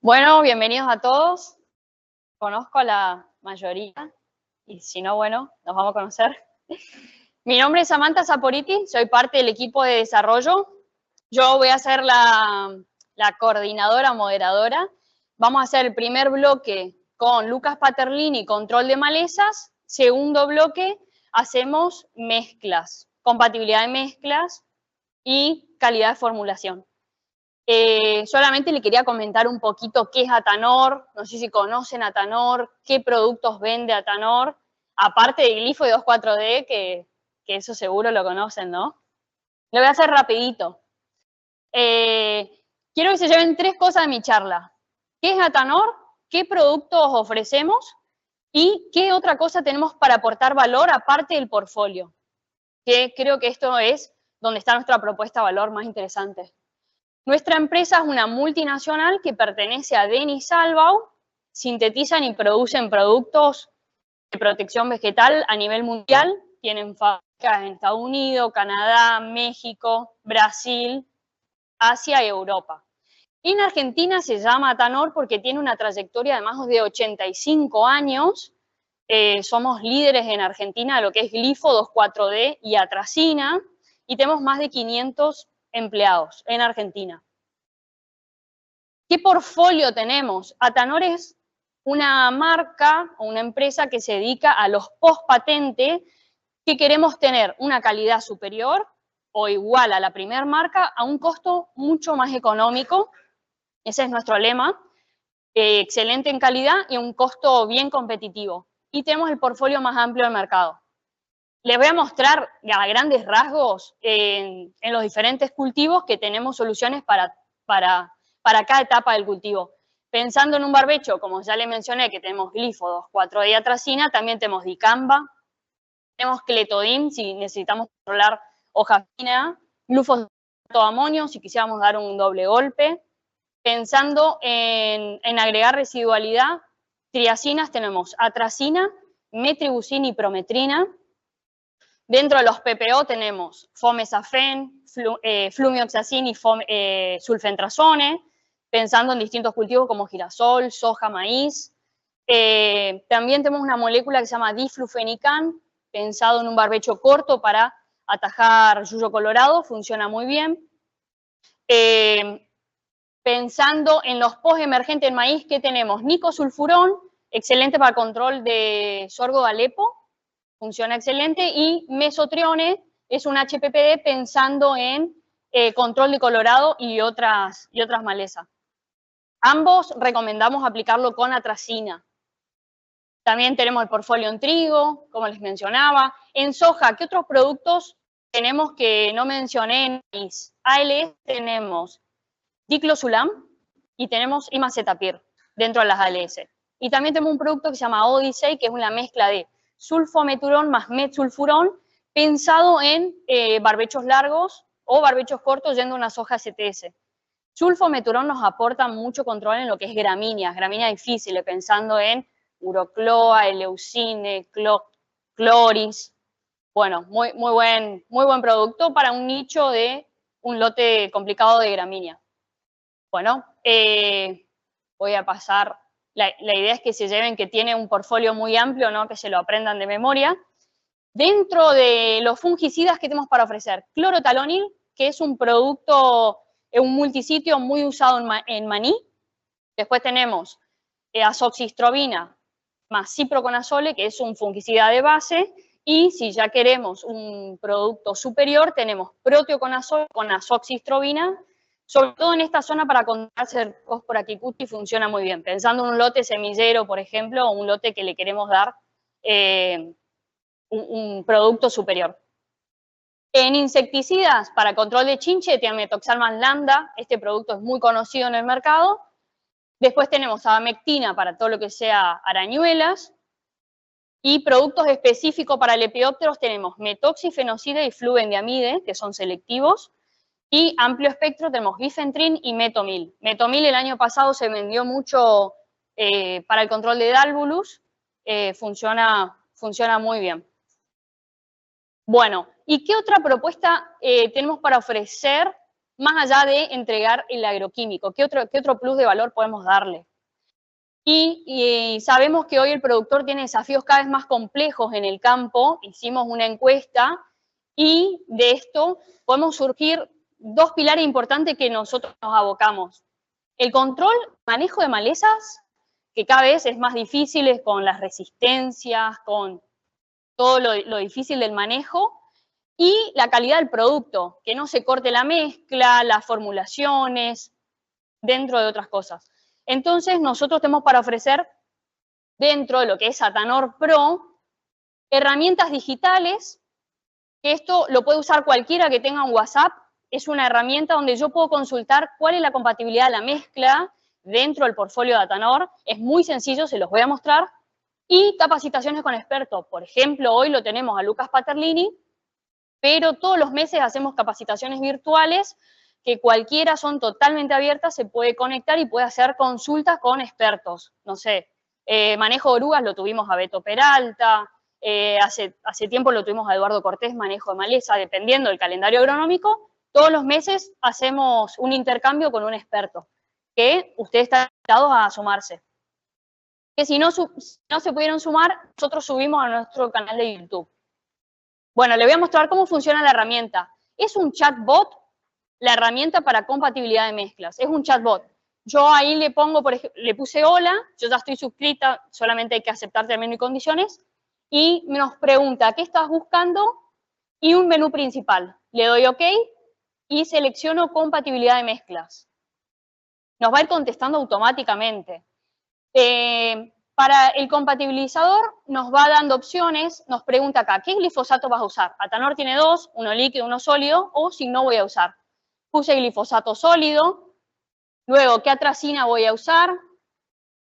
Bueno, bienvenidos a todos. Conozco a la mayoría y si no, bueno, nos vamos a conocer. Mi nombre es Samantha Saporiti, soy parte del equipo de desarrollo. Yo voy a ser la coordinadora, moderadora. Vamos a hacer el primer bloque con Lucas Paterlini, control de malezas. Segundo bloque, hacemos mezclas, compatibilidad de mezclas y calidad de formulación. Solamente le quería comentar un poquito qué es Atanor, no sé si conocen Atanor, qué productos vende Atanor, aparte de glifo y 2,4-D, que eso seguro lo conocen, ¿no? Lo voy a hacer rapidito. Quiero que se lleven 3 cosas de mi charla. ¿Qué es Atanor? ¿Qué productos ofrecemos? ¿Y qué otra cosa tenemos para aportar valor aparte del portfolio? Que creo que esto es donde está nuestra propuesta de valor más interesante. Nuestra empresa es una multinacional que pertenece a Denis Salbau, sintetizan y producen productos de protección vegetal a nivel mundial, tienen fábricas en Estados Unidos, Canadá, México, Brasil, Asia y Europa. En Argentina se llama Atanor porque tiene una trayectoria de más de 85 años, somos líderes en Argentina de lo que es glifo, 2,4-D y atracina, y tenemos más de 500 empleados en Argentina. ¿Qué portfolio tenemos? Atanor es una marca o una empresa que se dedica a los post-patente, que queremos tener una calidad superior o igual a la primer marca a un costo mucho más económico. Ese es nuestro lema. Excelente en calidad y un costo bien competitivo. Y tenemos el portfolio más amplio del mercado. Les voy a mostrar a grandes rasgos en los diferentes cultivos que tenemos soluciones para cada etapa del cultivo. Pensando en un barbecho, como ya le mencioné, que tenemos glifo, 2,4-D atracina, también tenemos dicamba, tenemos cletodin, si necesitamos controlar hoja fina, glufosatoamonio, amonio, si quisiéramos dar un doble golpe. Pensando en agregar residualidad, triacinas tenemos atracina, metribuzina y prometrina. Dentro de los PPO tenemos fomesafen, flumioxacin y sulfentrazone, pensando en distintos cultivos como girasol, soja, maíz. También tenemos una molécula que se llama diflufenican, pensado en un barbecho corto para atajar yuyo colorado, funciona muy bien. Pensando en los post-emergentes en maíz, ¿qué tenemos? Nicosulfurón, excelente para control de sorgo de Alepo, funciona excelente, y mesotrione es un HPPD pensando en control de colorado y otras malezas. Ambos recomendamos aplicarlo con atracina. También tenemos el portfolio en trigo, como les mencionaba. En soja, ¿qué otros productos tenemos que no mencioné en maíz? ALS tenemos diclosulam y tenemos imacetapir dentro de las ALS. Y también tenemos un producto que se llama Odyssey, que es una mezcla de sulfometurón más metsulfurón, pensado en barbechos largos o barbechos cortos yendo a una soja STS. Sulfometurón nos aporta mucho control en lo que es gramíneas difíciles, pensando en urocloa, eleucine, cloris. Bueno, muy buen producto para un nicho de un lote complicado de gramínea. Bueno, voy a pasar. La idea es que se lleven que tiene un portfolio muy amplio, ¿no? Que se lo aprendan de memoria. Dentro de los fungicidas que tenemos para ofrecer, clorotalonil, que es un producto, un multisitio muy usado en maní. Después tenemos azoxystrobina más ciproconazole, que es un fungicida de base. Y si ya queremos un producto superior, tenemos proteoconazol con azoxystrobina, sobre todo en esta zona para controlar Cercospora kikuchi funciona muy bien. Pensando en un lote semillero, por ejemplo, o un lote que le queremos dar un producto superior. En insecticidas, para control de chinche, tiametoxalman lambda, este producto es muy conocido en el mercado. Después tenemos abamectina para todo lo que sea arañuelas. Y productos específicos para lepidópteros tenemos metoxifenocida y flubendiamide, que son selectivos. Y amplio espectro tenemos bifentrin y metomil. Metomil el año pasado se vendió mucho para el control de Dálvulus, funciona muy bien. Bueno, ¿y qué otra propuesta tenemos para ofrecer más allá de entregar el agroquímico. ¿Qué otro plus de valor podemos darle? Y sabemos que hoy el productor tiene desafíos cada vez más complejos en el campo. Hicimos una encuesta y de esto podemos surgir dos pilares importantes que nosotros nos abocamos. El control, manejo de malezas, que cada vez es más difícil con las resistencias, con todo lo difícil del manejo, y la calidad del producto, que no se corte la mezcla, las formulaciones, dentro de otras cosas. Entonces, nosotros tenemos para ofrecer, dentro de lo que es Atanor Pro, herramientas digitales, que esto lo puede usar cualquiera que tenga un WhatsApp. Es una herramienta donde yo puedo consultar cuál es la compatibilidad de la mezcla dentro del portfolio de Atanor. Es muy sencillo, se los voy a mostrar. Y capacitaciones con expertos. Por ejemplo, hoy lo tenemos a Lucas Paterlini, pero todos los meses hacemos capacitaciones virtuales que cualquiera son totalmente abiertas, se puede conectar y puede hacer consultas con expertos. No sé, manejo de orugas lo tuvimos a Beto Peralta, hace tiempo lo tuvimos a Eduardo Cortés, manejo de maleza, dependiendo del calendario agronómico. Todos los meses hacemos un intercambio con un experto, que ustedes están invitados a sumarse. Que si no se pudieron sumar, nosotros subimos a nuestro canal de YouTube. Bueno, le voy a mostrar cómo funciona la herramienta. Es un chatbot, la herramienta para compatibilidad de mezclas. Es un chatbot. Yo ahí le pongo, por ejemplo, le puse hola, yo ya estoy suscrita, solamente hay que aceptar términos y condiciones, y nos pregunta, ¿qué estás buscando? Y un menú principal. Le doy OK y selecciono compatibilidad de mezclas. Nos va a ir contestando automáticamente. Para el compatibilizador nos va dando opciones, nos pregunta acá, ¿qué glifosato vas a usar? Atanor tiene dos, uno líquido, uno sólido, o si no voy a usar. Puse glifosato sólido, luego qué atracina voy a usar,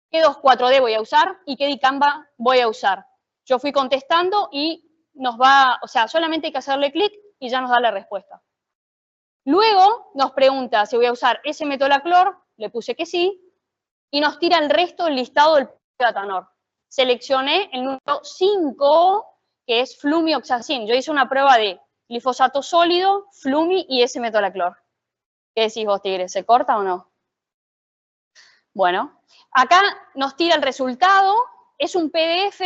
qué 2,4-D voy a usar y qué dicamba voy a usar. Yo fui contestando y nos va, o sea, solamente hay que hacerle clic y ya nos da la respuesta. Luego nos pregunta si voy a usar S-metolaclor, le puse que sí, y nos tira el resto del listado del de Atanor. Seleccioné el número 5, que es flumioxacin. Yo hice una prueba de glifosato sólido, flumi y S-metolaclor. ¿Qué decís vos, Tigre? ¿Se corta o no? Bueno, acá nos tira el resultado, es un PDF,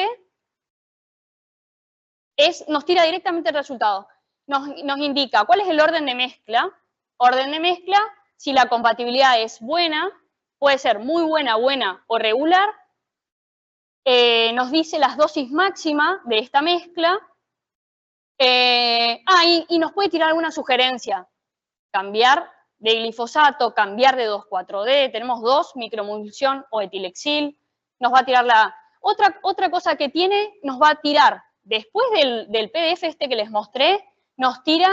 nos tira directamente el resultado. Nos indica cuál es el orden de mezcla. Orden de mezcla, si la compatibilidad es buena, puede ser muy buena, buena o regular. Nos dice las dosis máximas de esta mezcla. Y nos puede tirar alguna sugerencia. Cambiar de glifosato, cambiar de 2,4-D, tenemos 2, microemulsión o etilexil. Nos va a tirar la... Otra cosa que tiene, nos va a tirar, después del PDF este que les mostré, nos tira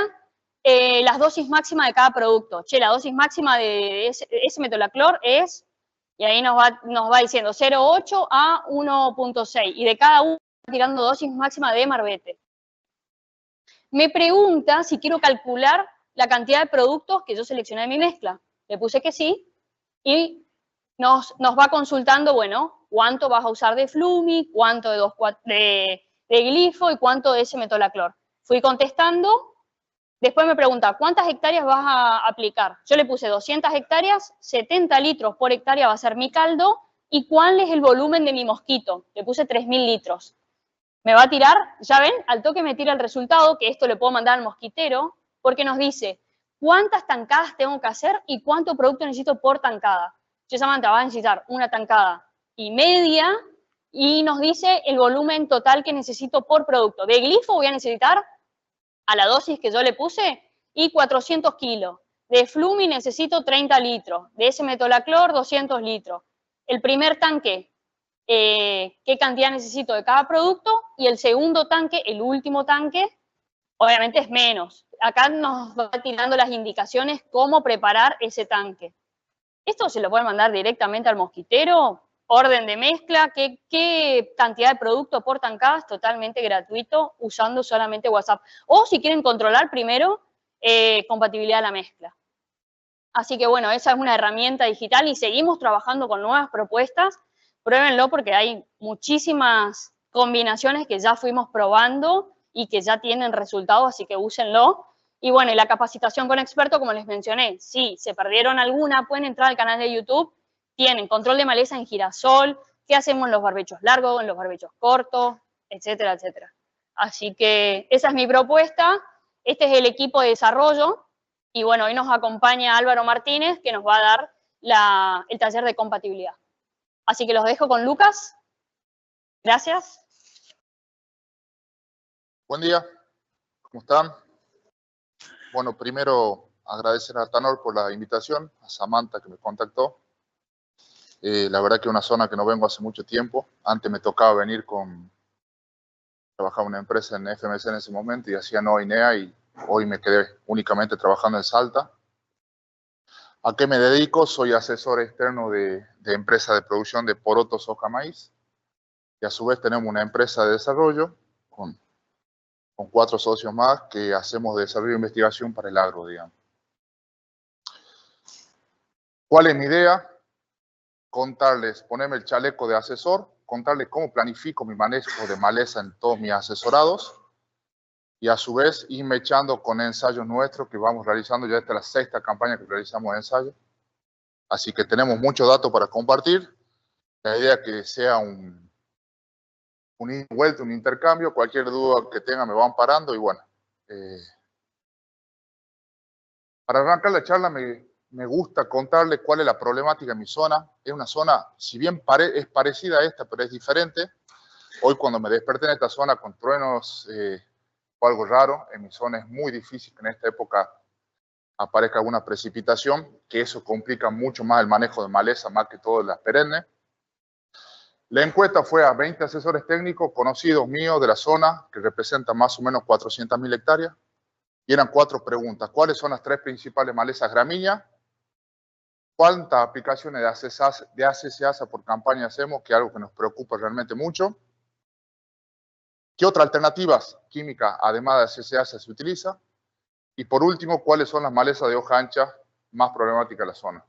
las dosis máximas de cada producto. Che, la dosis máxima de S-metolaclor es... Y ahí nos va diciendo 0,8 a 1,6. Y de cada uno va tirando dosis máxima de marbete. Me pregunta si quiero calcular la cantidad de productos que yo seleccioné de mi mezcla. Le puse que sí. Y nos va consultando, bueno, cuánto vas a usar de flumi, cuánto de glifo y cuánto de S-metolaclor. Fui contestando. Después me pregunta, ¿cuántas hectáreas vas a aplicar? Yo le puse 200 hectáreas, 70 litros por hectárea va a ser mi caldo, y cuál es el volumen de mi mosquito. Le puse 3.000 litros. Me va a tirar, ya ven, al toque me tira el resultado, que esto le puedo mandar al mosquitero, porque nos dice cuántas tancadas tengo que hacer y cuánto producto necesito por tancada. Yo, Samantha, va a necesitar una tancada y media, y nos dice el volumen total que necesito por producto. De glifo voy a necesitar, a la dosis que yo le puse, y 400 kilos. De flumi necesito 30 litros. De S-metolaclor, 200 litros. El primer tanque, qué cantidad necesito de cada producto, y el segundo tanque, el último tanque, obviamente es menos. Acá nos va tirando las indicaciones cómo preparar ese tanque. Esto se lo pueden mandar directamente al mosquitero. Orden de mezcla, qué cantidad de producto por tancadas, totalmente gratuito, usando solamente WhatsApp. O si quieren controlar primero, compatibilidad de la mezcla. Así que bueno, esa es una herramienta digital y seguimos trabajando con nuevas propuestas. Pruébenlo porque hay muchísimas combinaciones que ya fuimos probando y que ya tienen resultados, así que úsenlo. Y bueno, y la capacitación con experto, como les mencioné, si se perdieron alguna, pueden entrar al canal de YouTube, tienen control de maleza en girasol, qué hacemos en los barbechos largos, en los barbechos cortos, etcétera, etcétera. Así que esa es mi propuesta, este es el equipo de desarrollo, y bueno, hoy nos acompaña Álvaro Martínez, que nos va a dar el taller de compatibilidad. Así que los dejo con Lucas. Gracias. Buen día, ¿cómo están? Bueno, primero agradecer a Tanor por la invitación, a Samantha que me contactó. La verdad que es una zona que no vengo hace mucho tiempo. Antes me tocaba venir trabajaba en una empresa en FMC en ese momento y hacía NOA y NEA y hoy me quedé únicamente trabajando en Salta. ¿A qué me dedico? Soy asesor externo de empresa de producción de porotos, soja, maíz. Y a su vez tenemos una empresa de desarrollo con 4 socios más que hacemos desarrollo e investigación para el agro, digamos. ¿Cuál es mi idea? Contarles, ponerme el chaleco de asesor, contarles cómo planifico mi manejo de maleza en todos mis asesorados y a su vez irme echando con ensayos nuestros que vamos realizando. Ya esta es la 6ª campaña que realizamos de ensayo. Así que tenemos muchos datos para compartir. La idea es que sea un vuelta, un intercambio. Cualquier duda que tengan me van parando y bueno. Para arrancar la charla me gusta contarles cuál es la problemática en mi zona. Es una zona, si bien es parecida a esta, pero es diferente. Hoy cuando me desperté en esta zona con truenos, fue algo raro. En mi zona es muy difícil que en esta época aparezca alguna precipitación, que eso complica mucho más el manejo de maleza, más que todo las perennes. La encuesta fue a 20 asesores técnicos conocidos míos de la zona, que representan más o menos 400.000 hectáreas. Y eran 4 preguntas. ¿Cuáles son las 3 principales malezas gramíneas? ¿Cuántas aplicaciones de ACCasa por campaña hacemos? Que es algo que nos preocupa realmente mucho. ¿Qué otras alternativas químicas, además de ACCasa, se utiliza? Y por último, ¿cuáles son las malezas de hoja ancha más problemáticas de la zona?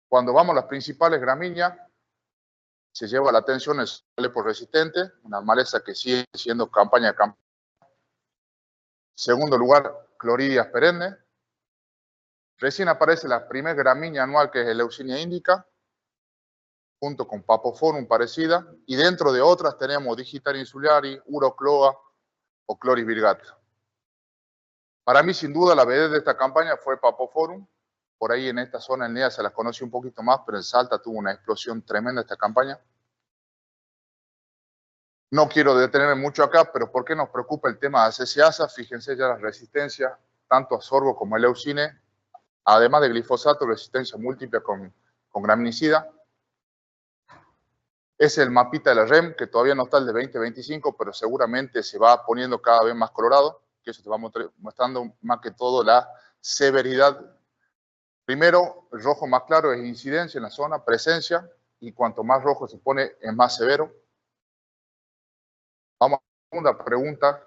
Cuando vamos a las principales gramíneas, se lleva la atención el alepo resistente, una maleza que sigue siendo campaña a campaña. Segundo lugar, cloridias perennes. Recién aparece la primera gramínea anual, que es Eleusinia indica, junto con Papoforum parecida, y dentro de otras tenemos Digitaria insularis, Urocloa o Chloris virgata. Para mí, sin duda, la vedette de esta campaña fue Papoforum. Por ahí en esta zona, en NEA, se las conoce un poquito más, pero en Salta tuvo una explosión tremenda esta campaña. No quiero detenerme mucho acá, pero ¿por qué nos preocupa el tema de ACCasa? Fíjense ya la resistencia, tanto a sorgo como a leucine, además de glifosato, resistencia múltiple con graminicida. Es el mapita de la REM, que todavía no está el de 2025, pero seguramente se va poniendo cada vez más colorado, que eso te va mostrando más que todo la severidad. Primero, el rojo más claro es incidencia en la zona, presencia, y cuanto más rojo se pone, es más severo. Vamos a la segunda pregunta,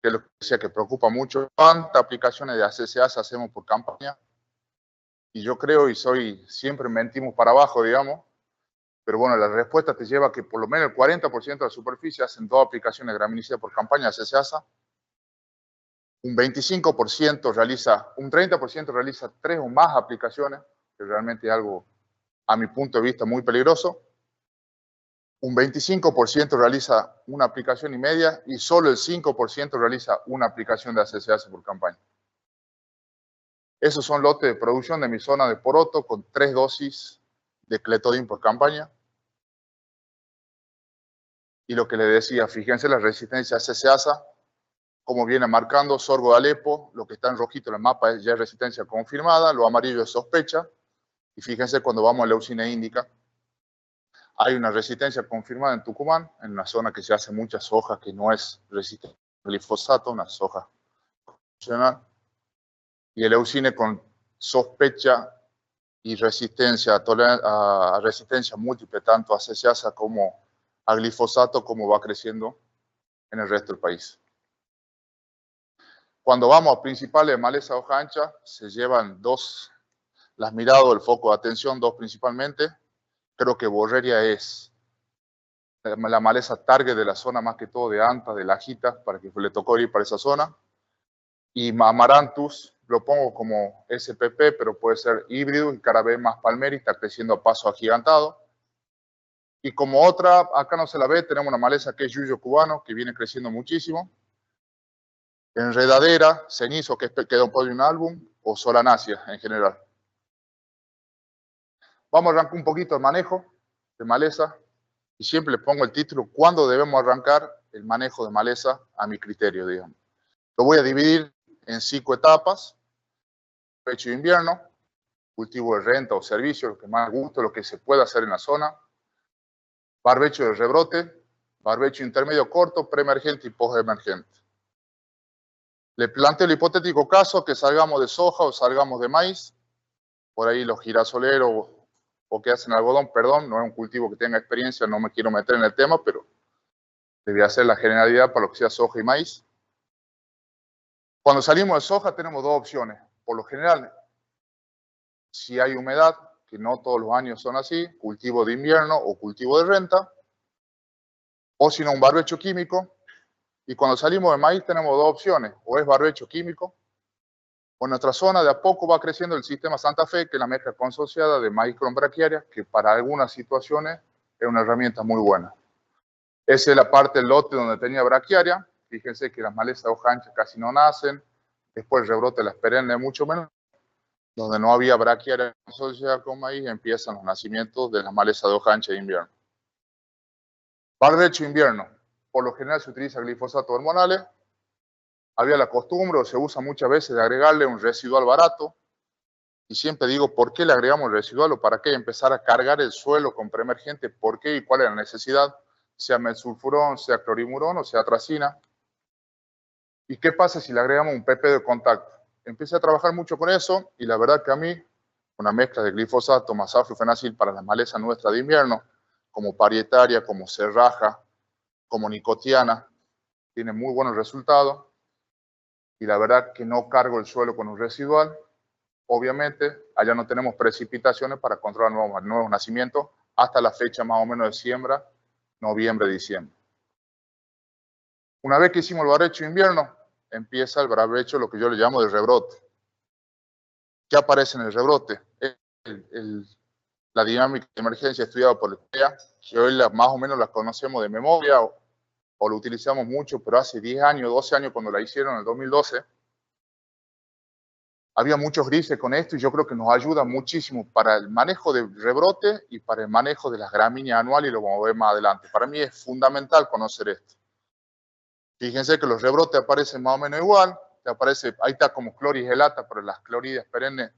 que es lo que decía que preocupa mucho. ¿Cuántas aplicaciones de ACCasa hacemos por campaña? Y yo creo, siempre mentimos para abajo, digamos, pero bueno, la respuesta te lleva a que por lo menos el 40% de la superficie hacen 2 aplicaciones de graminicida por campaña de ACCasa. Un 25% un 30% realiza 3 o más aplicaciones, que realmente es algo, a mi punto de vista, muy peligroso. Un 25% realiza una aplicación y media y solo el 5% realiza una aplicación de ACCasa por campaña. Esos son lotes de producción de mi zona de poroto con 3 dosis de cletodin por campaña. Y lo que les decía, fíjense la resistencia a ACCasa, como viene marcando sorgo de Alepo, lo que está en rojito en el mapa es ya resistencia confirmada, lo amarillo es sospecha, y fíjense cuando vamos a Leucina indica, hay una resistencia confirmada en Tucumán, en una zona que se hace muchas soja que no es resistente al glifosato, una soja funcional, y el Leucine con sospecha y resistencia a resistencia múltiple, tanto a ACCasa como a glifosato, como va creciendo en el resto del país. Cuando vamos a principales maleza hoja ancha, se llevan 2, las miradas del foco de atención, 2 principalmente. Creo que Borreria es la maleza target de la zona, más que todo de Anta, de Lajita, para que le tocó ir para esa zona. Y Amaranthus lo pongo como SPP, pero puede ser híbrido y cada vez más palmera y está creciendo a paso agigantado. Y como otra, acá no se la ve, tenemos una maleza que es yuyo cubano, que viene creciendo muchísimo. Enredadera, cenizo, que queda un poco de un álbum, o solanácea en general. Vamos a arrancar un poquito el manejo de maleza y siempre le pongo el título, ¿cuándo debemos arrancar el manejo de maleza a mi criterio, digamos? Lo voy a dividir en 5 etapas. Barbecho de invierno, cultivo de renta o servicio, lo que más guste, lo que se pueda hacer en la zona. Barbecho de rebrote, barbecho intermedio corto, preemergente y postemergente. Le planteo el hipotético caso que salgamos de soja o salgamos de maíz. Por ahí los girasoleros o que hacen algodón, perdón, no es un cultivo que tenga experiencia, no me quiero meter en el tema, pero debía hacer la generalidad para lo que sea soja y maíz. Cuando salimos de soja tenemos dos opciones. Por lo general, si hay humedad, que no todos los años son así, cultivo de invierno o cultivo de renta, o si no, un barbecho químico. Y cuando salimos de maíz tenemos dos opciones, o es barbecho químico, o en nuestra zona de a poco va creciendo el sistema Santa Fe, que es la mezcla consociada de maíz con braquiaria, que para algunas situaciones es una herramienta muy buena. Esa es la parte del lote donde tenía braquiaria. Fíjense que las malezas de hoja ancha casi no nacen. Después el rebrote las perennes mucho menos. Donde no había braquiaria asociada con maíz, empiezan los nacimientos de las malezas de hoja ancha de invierno. Barbecho invierno. Por lo general se utiliza glifosato hormonales. Había la costumbre, o se usa muchas veces, de agregarle un residual barato. Y siempre digo, ¿por qué le agregamos residual o para qué empezar a cargar el suelo con preemergente? ¿Por qué y cuál es la necesidad? Sea mesulfurón, sea clorimurón o sea atracina. ¿Y qué pasa si le agregamos un PP de contacto? Empecé a trabajar mucho con eso y la verdad que a mí, una mezcla de glifosato más aflufenacil para las malezas nuestras de invierno, como parietaria, como serraja, como nicotiana, tiene muy buenos resultados. Y la verdad que no cargo el suelo con un residual. Obviamente, allá no tenemos precipitaciones para controlar nuevos nacimientos hasta la fecha más o menos de siembra, noviembre, diciembre. Una vez que hicimos el barbecho de invierno, empieza el barbecho, lo que yo le llamo de rebrote. ¿Qué aparece en el rebrote? La dinámica de emergencia estudiada por el PEA, que hoy más o menos la conocemos de memoria o lo utilizamos mucho, pero hace 10 años, 12 años cuando la hicieron en el 2012, había muchos grises con esto y yo creo que nos ayuda muchísimo para el manejo de rebrote y para el manejo de las gramíneas anuales y lo vamos a ver más adelante. Para mí es fundamental conocer esto. Fíjense que los rebrotes aparecen más o menos igual, ahí está como clorigelata, pero las cloridas perennes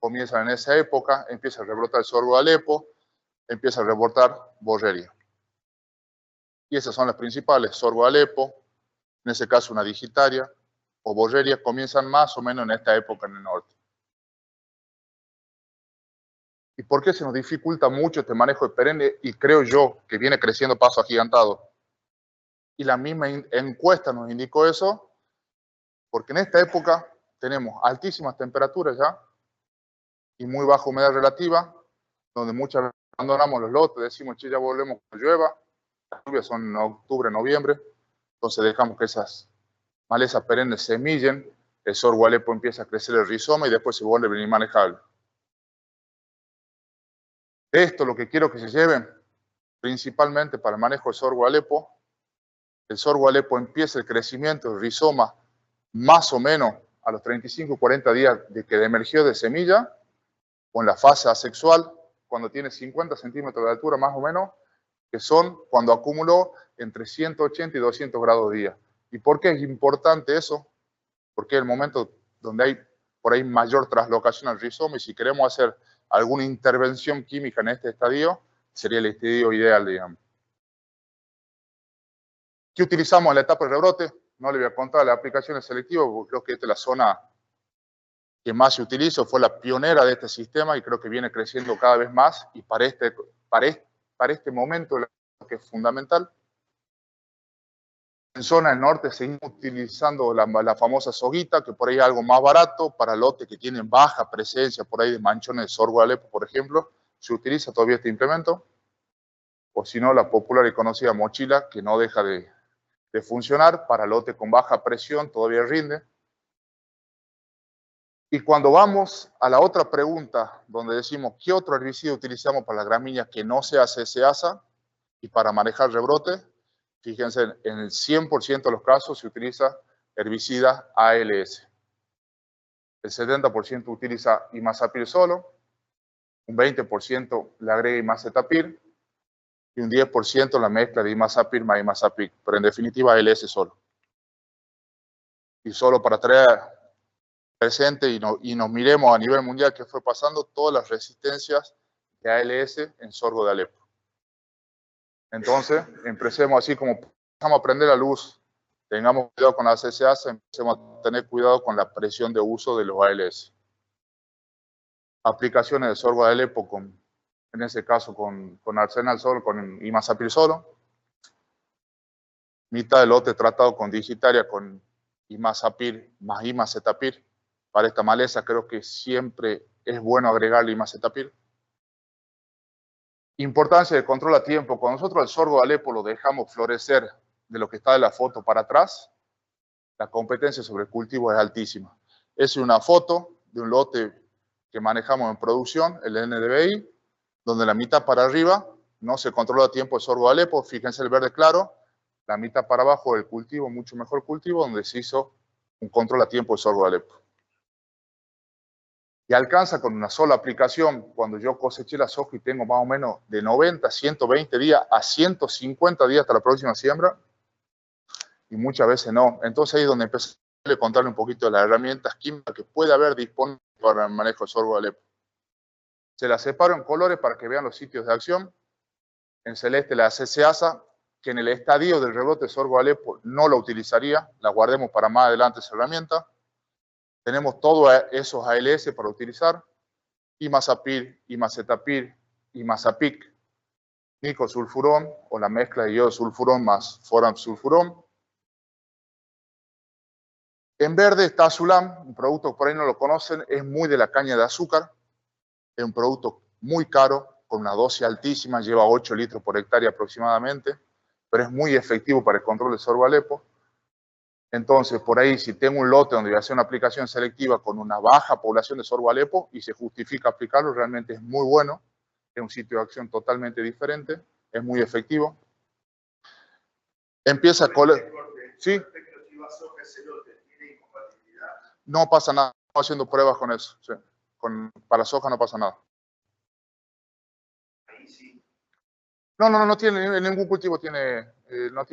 comienzan en esa época, empieza a rebrotar el sorgo de Alepo, empieza a rebrotar borreria. Y esas son las principales, sorgo de Alepo, en ese caso una digitaria, o borreria, comienzan más o menos en esta época en el norte. ¿Y por qué se nos dificulta mucho este manejo de perenne? Y creo yo que viene creciendo paso agigantado. Y la misma encuesta nos indicó eso, porque en esta época tenemos altísimas temperaturas ya y muy baja humedad relativa, donde muchas veces abandonamos los lotes, decimos, che, ya volvemos cuando llueva, las lluvias son en octubre, noviembre, entonces dejamos que esas malezas perennes semillen, el sorgo Alepo empieza a crecer el rizoma y después se vuelve inmanejable. Esto lo que quiero que se lleven, principalmente para el manejo del sorgo Alepo. El sorgo Alepo empieza el crecimiento del rizoma más o menos a los 35 o 40 días de que emergió de semilla, o en la fase asexual, cuando tiene 50 centímetros de altura más o menos, que son cuando acumuló entre 180 y 200 grados día. ¿Y por qué es importante eso? Porque es el momento donde hay por ahí mayor traslocación al rizoma y si queremos hacer alguna intervención química en este estadio, sería el estadio ideal, digamos. ¿Qué utilizamos en la etapa de rebrote? No le voy a contar las aplicaciones selectivas, porque creo que esta es la zona que más se utiliza, fue la pionera de este sistema y creo que viene creciendo cada vez más y para este momento que es fundamental. En zona del norte seguimos utilizando la famosa soguita, que por ahí es algo más barato, para lotes que tienen baja presencia, por ahí de manchones de sorgo de Alepo, por ejemplo, se utiliza todavía este implemento, o si no, la popular y conocida mochila, que no deja de funcionar, para lotes con baja presión todavía rinde. Y cuando vamos a la otra pregunta, donde decimos, ¿qué otro herbicida utilizamos para las gramíneas que no sea CSASA y para manejar rebrote? Fíjense, en el 100% de los casos se utiliza herbicida ALS. El 70% utiliza imazapir solo, un 20% le agrega imacetapir y un 10% la mezcla de imazapir más imazapic, pero en definitiva ALS solo. Y solo para traer presente y nos miremos a nivel mundial qué fue pasando, todas las resistencias de ALS en sorgo de Alepo. Entonces, empecemos así como empezamos a prender la luz, tengamos cuidado con la CSASA, empecemos a tener cuidado con la presión de uso de los ALS. Aplicaciones de sorgo de Alepo, en ese caso con Arsenal solo, con imazapir solo. Mitad del lote tratado con digitaria, con imazapir más imacetapir. Para esta maleza creo que siempre es bueno agregarle imacetapir. Importancia del control a tiempo. Cuando nosotros el sorgo de Alepo lo dejamos florecer de lo que está de la foto para atrás, la competencia sobre el cultivo es altísima. Es una foto de un lote que manejamos en producción, el NDVI, donde la mitad para arriba no se controla a tiempo el sorgo de Alepo. Fíjense el verde claro, la mitad para abajo del cultivo, mucho mejor cultivo, donde se hizo un control a tiempo del sorgo de Alepo. Y alcanza con una sola aplicación, cuando yo coseché la soja y tengo más o menos de 90, 120 días a 150 días hasta la próxima siembra, y muchas veces no. Entonces ahí es donde empecé a contarle un poquito de las herramientas químicas que puede haber disponibles para el manejo del sorgo de Alepo. Se las separo en colores para que vean los sitios de acción. En celeste la CSASA, que en el estadio del rebrote de sorgo de Alepo no la utilizaría, la guardemos para más adelante esa herramienta. Tenemos todos esos ALS para utilizar, imazapir, imacetapir, imazapic, nicosulfurón o la mezcla de iodo sulfurón más foramsulfurón. En verde está Azulam, un producto que por ahí no lo conocen, es muy de la caña de azúcar, es un producto muy caro, con una dosis altísima, lleva 8 litros por hectárea aproximadamente, pero es muy efectivo para el control del sorgo de Alepo. Entonces, por ahí, si tengo un lote donde voy a hacer una aplicación selectiva con una baja población de sorgo de Alepo y se justifica aplicarlo, realmente es muy bueno. Es un sitio de acción totalmente diferente, es muy efectivo. Empieza a coler. ¿Sí? No pasa nada, estamos haciendo pruebas con eso. Sí. Para soja no pasa nada. No tiene, ningún cultivo tiene, no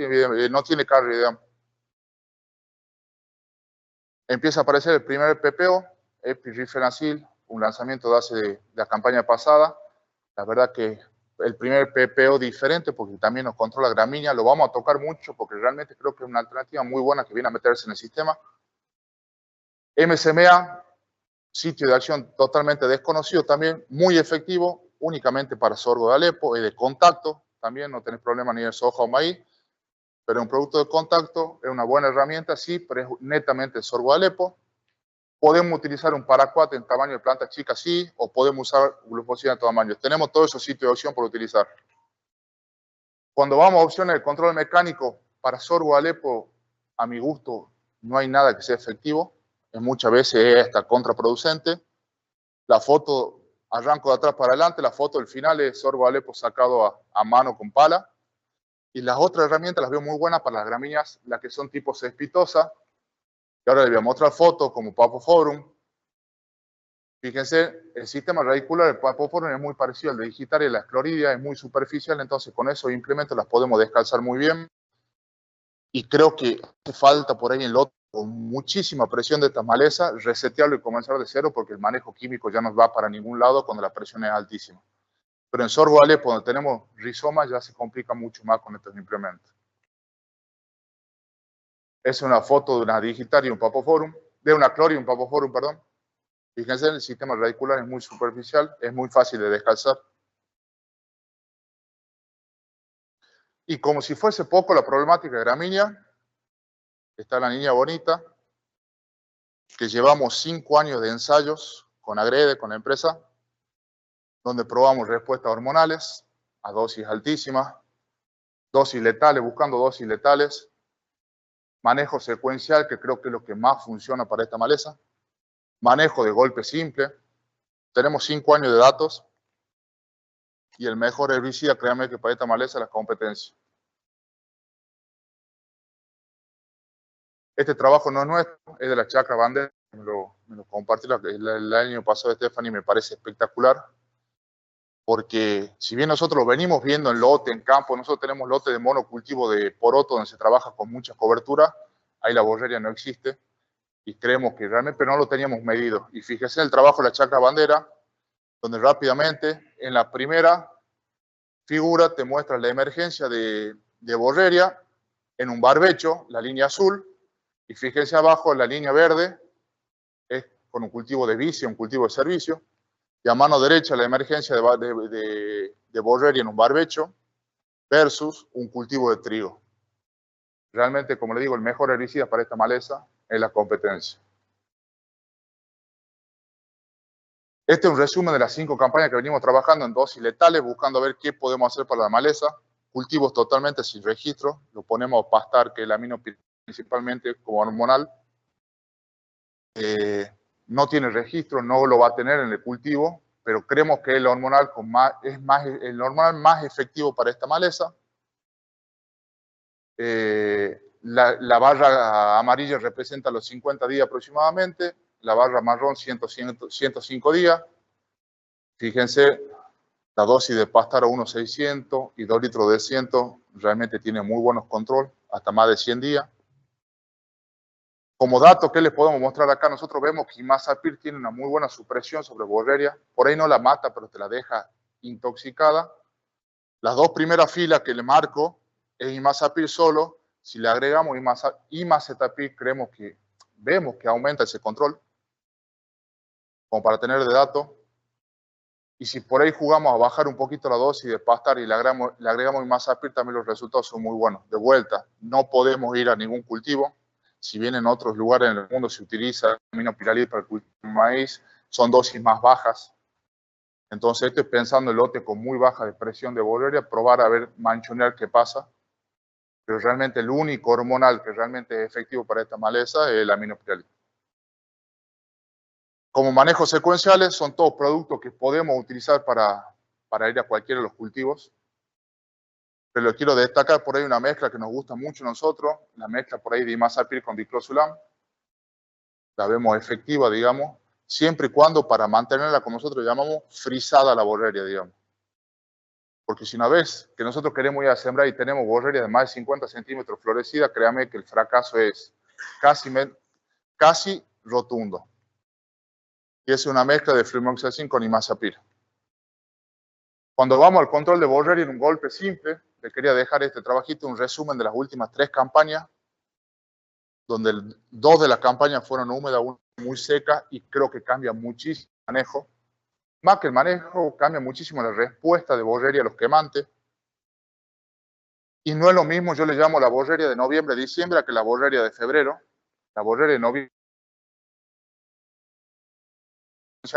tiene carry, digamos. Empieza a aparecer el primer PPO, epirifenacil, un lanzamiento de la campaña pasada. La verdad que el primer PPO diferente, porque también nos controla gramínea, lo vamos a tocar mucho porque realmente creo que es una alternativa muy buena que viene a meterse en el sistema. MSMA, sitio de acción totalmente desconocido también, muy efectivo, únicamente para sorgo de Alepo, es de contacto, también no tenés problema ni de soja o maíz, pero un producto de contacto es una buena herramienta, sí, pero es netamente sorgo de Alepo. Podemos utilizar un paraquat en tamaño de planta chica, sí, o podemos usar glufosina de tamaño. Tenemos todos esos sitios de opción por utilizar. Cuando vamos a opciones de control mecánico para sorgo de Alepo, a mi gusto, no hay nada que sea efectivo. Muchas veces es hasta contraproducente. La foto, arranco de atrás para adelante, la foto del final es sorgo de Alepo sacado a mano con pala. Y las otras herramientas las veo muy buenas para las gramíneas, las que son tipo cespitosa. Y ahora les voy a mostrar fotos como Papoforum. Fíjense, el sistema radicular del Papoforum es muy parecido al de Digitaria y la Escloridia, es muy superficial, entonces con esos implementos las podemos descalzar muy bien. Y creo que hace falta por ahí en lote con muchísima presión de estas malezas, resetearlo y comenzar de cero porque el manejo químico ya no va para ningún lado cuando la presión es altísima. Pero en sorgo de Alepo, donde tenemos rizomas, ya se complica mucho más con estos implementos. Es una foto de una Digitaria y un Papoforum, de una Clori y un Papoforum, perdón. Fíjense, el sistema radicular es muy superficial, es muy fácil de descalzar. Y como si fuese poco la problemática de gramínea, está la niña bonita, que llevamos 5 años de ensayos con Agrede, con la empresa, donde probamos respuestas hormonales a dosis altísimas, dosis letales, buscando dosis letales, manejo secuencial, que creo que es lo que más funciona para esta maleza. Manejo de golpe simple. Tenemos 5 años de datos y el mejor herbicida, créanme que para esta maleza es la competencia. Este trabajo no es nuestro, es de la Chacra Bandera. Me lo compartió el año pasado Stephanie, me parece espectacular. Porque si bien nosotros lo venimos viendo en lote, en campo, nosotros tenemos lote de monocultivo de poroto donde se trabaja con mucha cobertura, ahí la borreria no existe y creemos que realmente no lo teníamos medido. Y fíjese el trabajo de la Chacra Bandera, donde rápidamente en la primera figura te muestra la emergencia de borreria en un barbecho, la línea azul, y fíjense abajo la línea verde, es con un cultivo de vicia, un cultivo de servicio, y a mano derecha la emergencia de borreria en un barbecho versus un cultivo de trigo. Realmente, como le digo, el mejor herbicida para esta maleza es la competencia. Este es un resumen de las 5 campañas que venimos trabajando en dosis letales, buscando ver qué podemos hacer para la maleza. Cultivos totalmente sin registro, lo ponemos a pastar, que es el amino principalmente como hormonal. No tiene registro, no lo va a tener en el cultivo, pero creemos que el hormonal el hormonal más efectivo para esta maleza. La barra amarilla representa los 50 días aproximadamente, la barra marrón 105 días. Fíjense, la dosis de Pastaro 1.600 y 2 litros de 100 realmente tiene muy buenos control, hasta más de 100 días. Como dato, ¿qué les podemos mostrar acá? Nosotros vemos que Imazapyr tiene una muy buena supresión sobre borreria. Por ahí no la mata, pero te la deja intoxicada. Las 2 primeras filas que le marco es Imazapyr solo. Si le agregamos Imacetapyr, vemos que aumenta ese control, como para tener de dato. Y si por ahí jugamos a bajar un poquito la dosis de Pastar y le agregamos Imazapyr, también los resultados son muy buenos. De vuelta, no podemos ir a ningún cultivo. Si bien en otros lugares en el mundo se utiliza aminopiralid para el cultivo de maíz, son dosis más bajas. Entonces estoy pensando en lote con muy baja presión de borreria, probar a ver, manchonear qué pasa. Pero realmente el único hormonal que realmente es efectivo para esta maleza es el aminopiralid. Como manejos secuenciales, son todos productos que podemos utilizar para ir a cualquiera de los cultivos. Pero quiero destacar por ahí una mezcla que nos gusta mucho a nosotros, la mezcla por ahí de Imazapyr con diclosulam. La vemos efectiva, digamos, siempre y cuando para mantenerla, como nosotros llamamos, frisada la borreria, digamos. Porque si una vez que nosotros queremos ir a sembrar y tenemos borreria de más de 50 centímetros florecida, créame que el fracaso es casi rotundo. Y es una mezcla de flumioxacin con Imazapyr. Cuando vamos al control de borreria en un golpe simple, le quería dejar este trabajito, un resumen de las últimas 3 campañas, donde 2 de las campañas fueron húmedas, una muy seca, y creo que cambia muchísimo el manejo. Más que el manejo, cambia muchísimo la respuesta de borreria a los quemantes. Y no es lo mismo, yo le llamo la borreria de noviembre-diciembre, que la borreria de febrero. La borreria de noviembre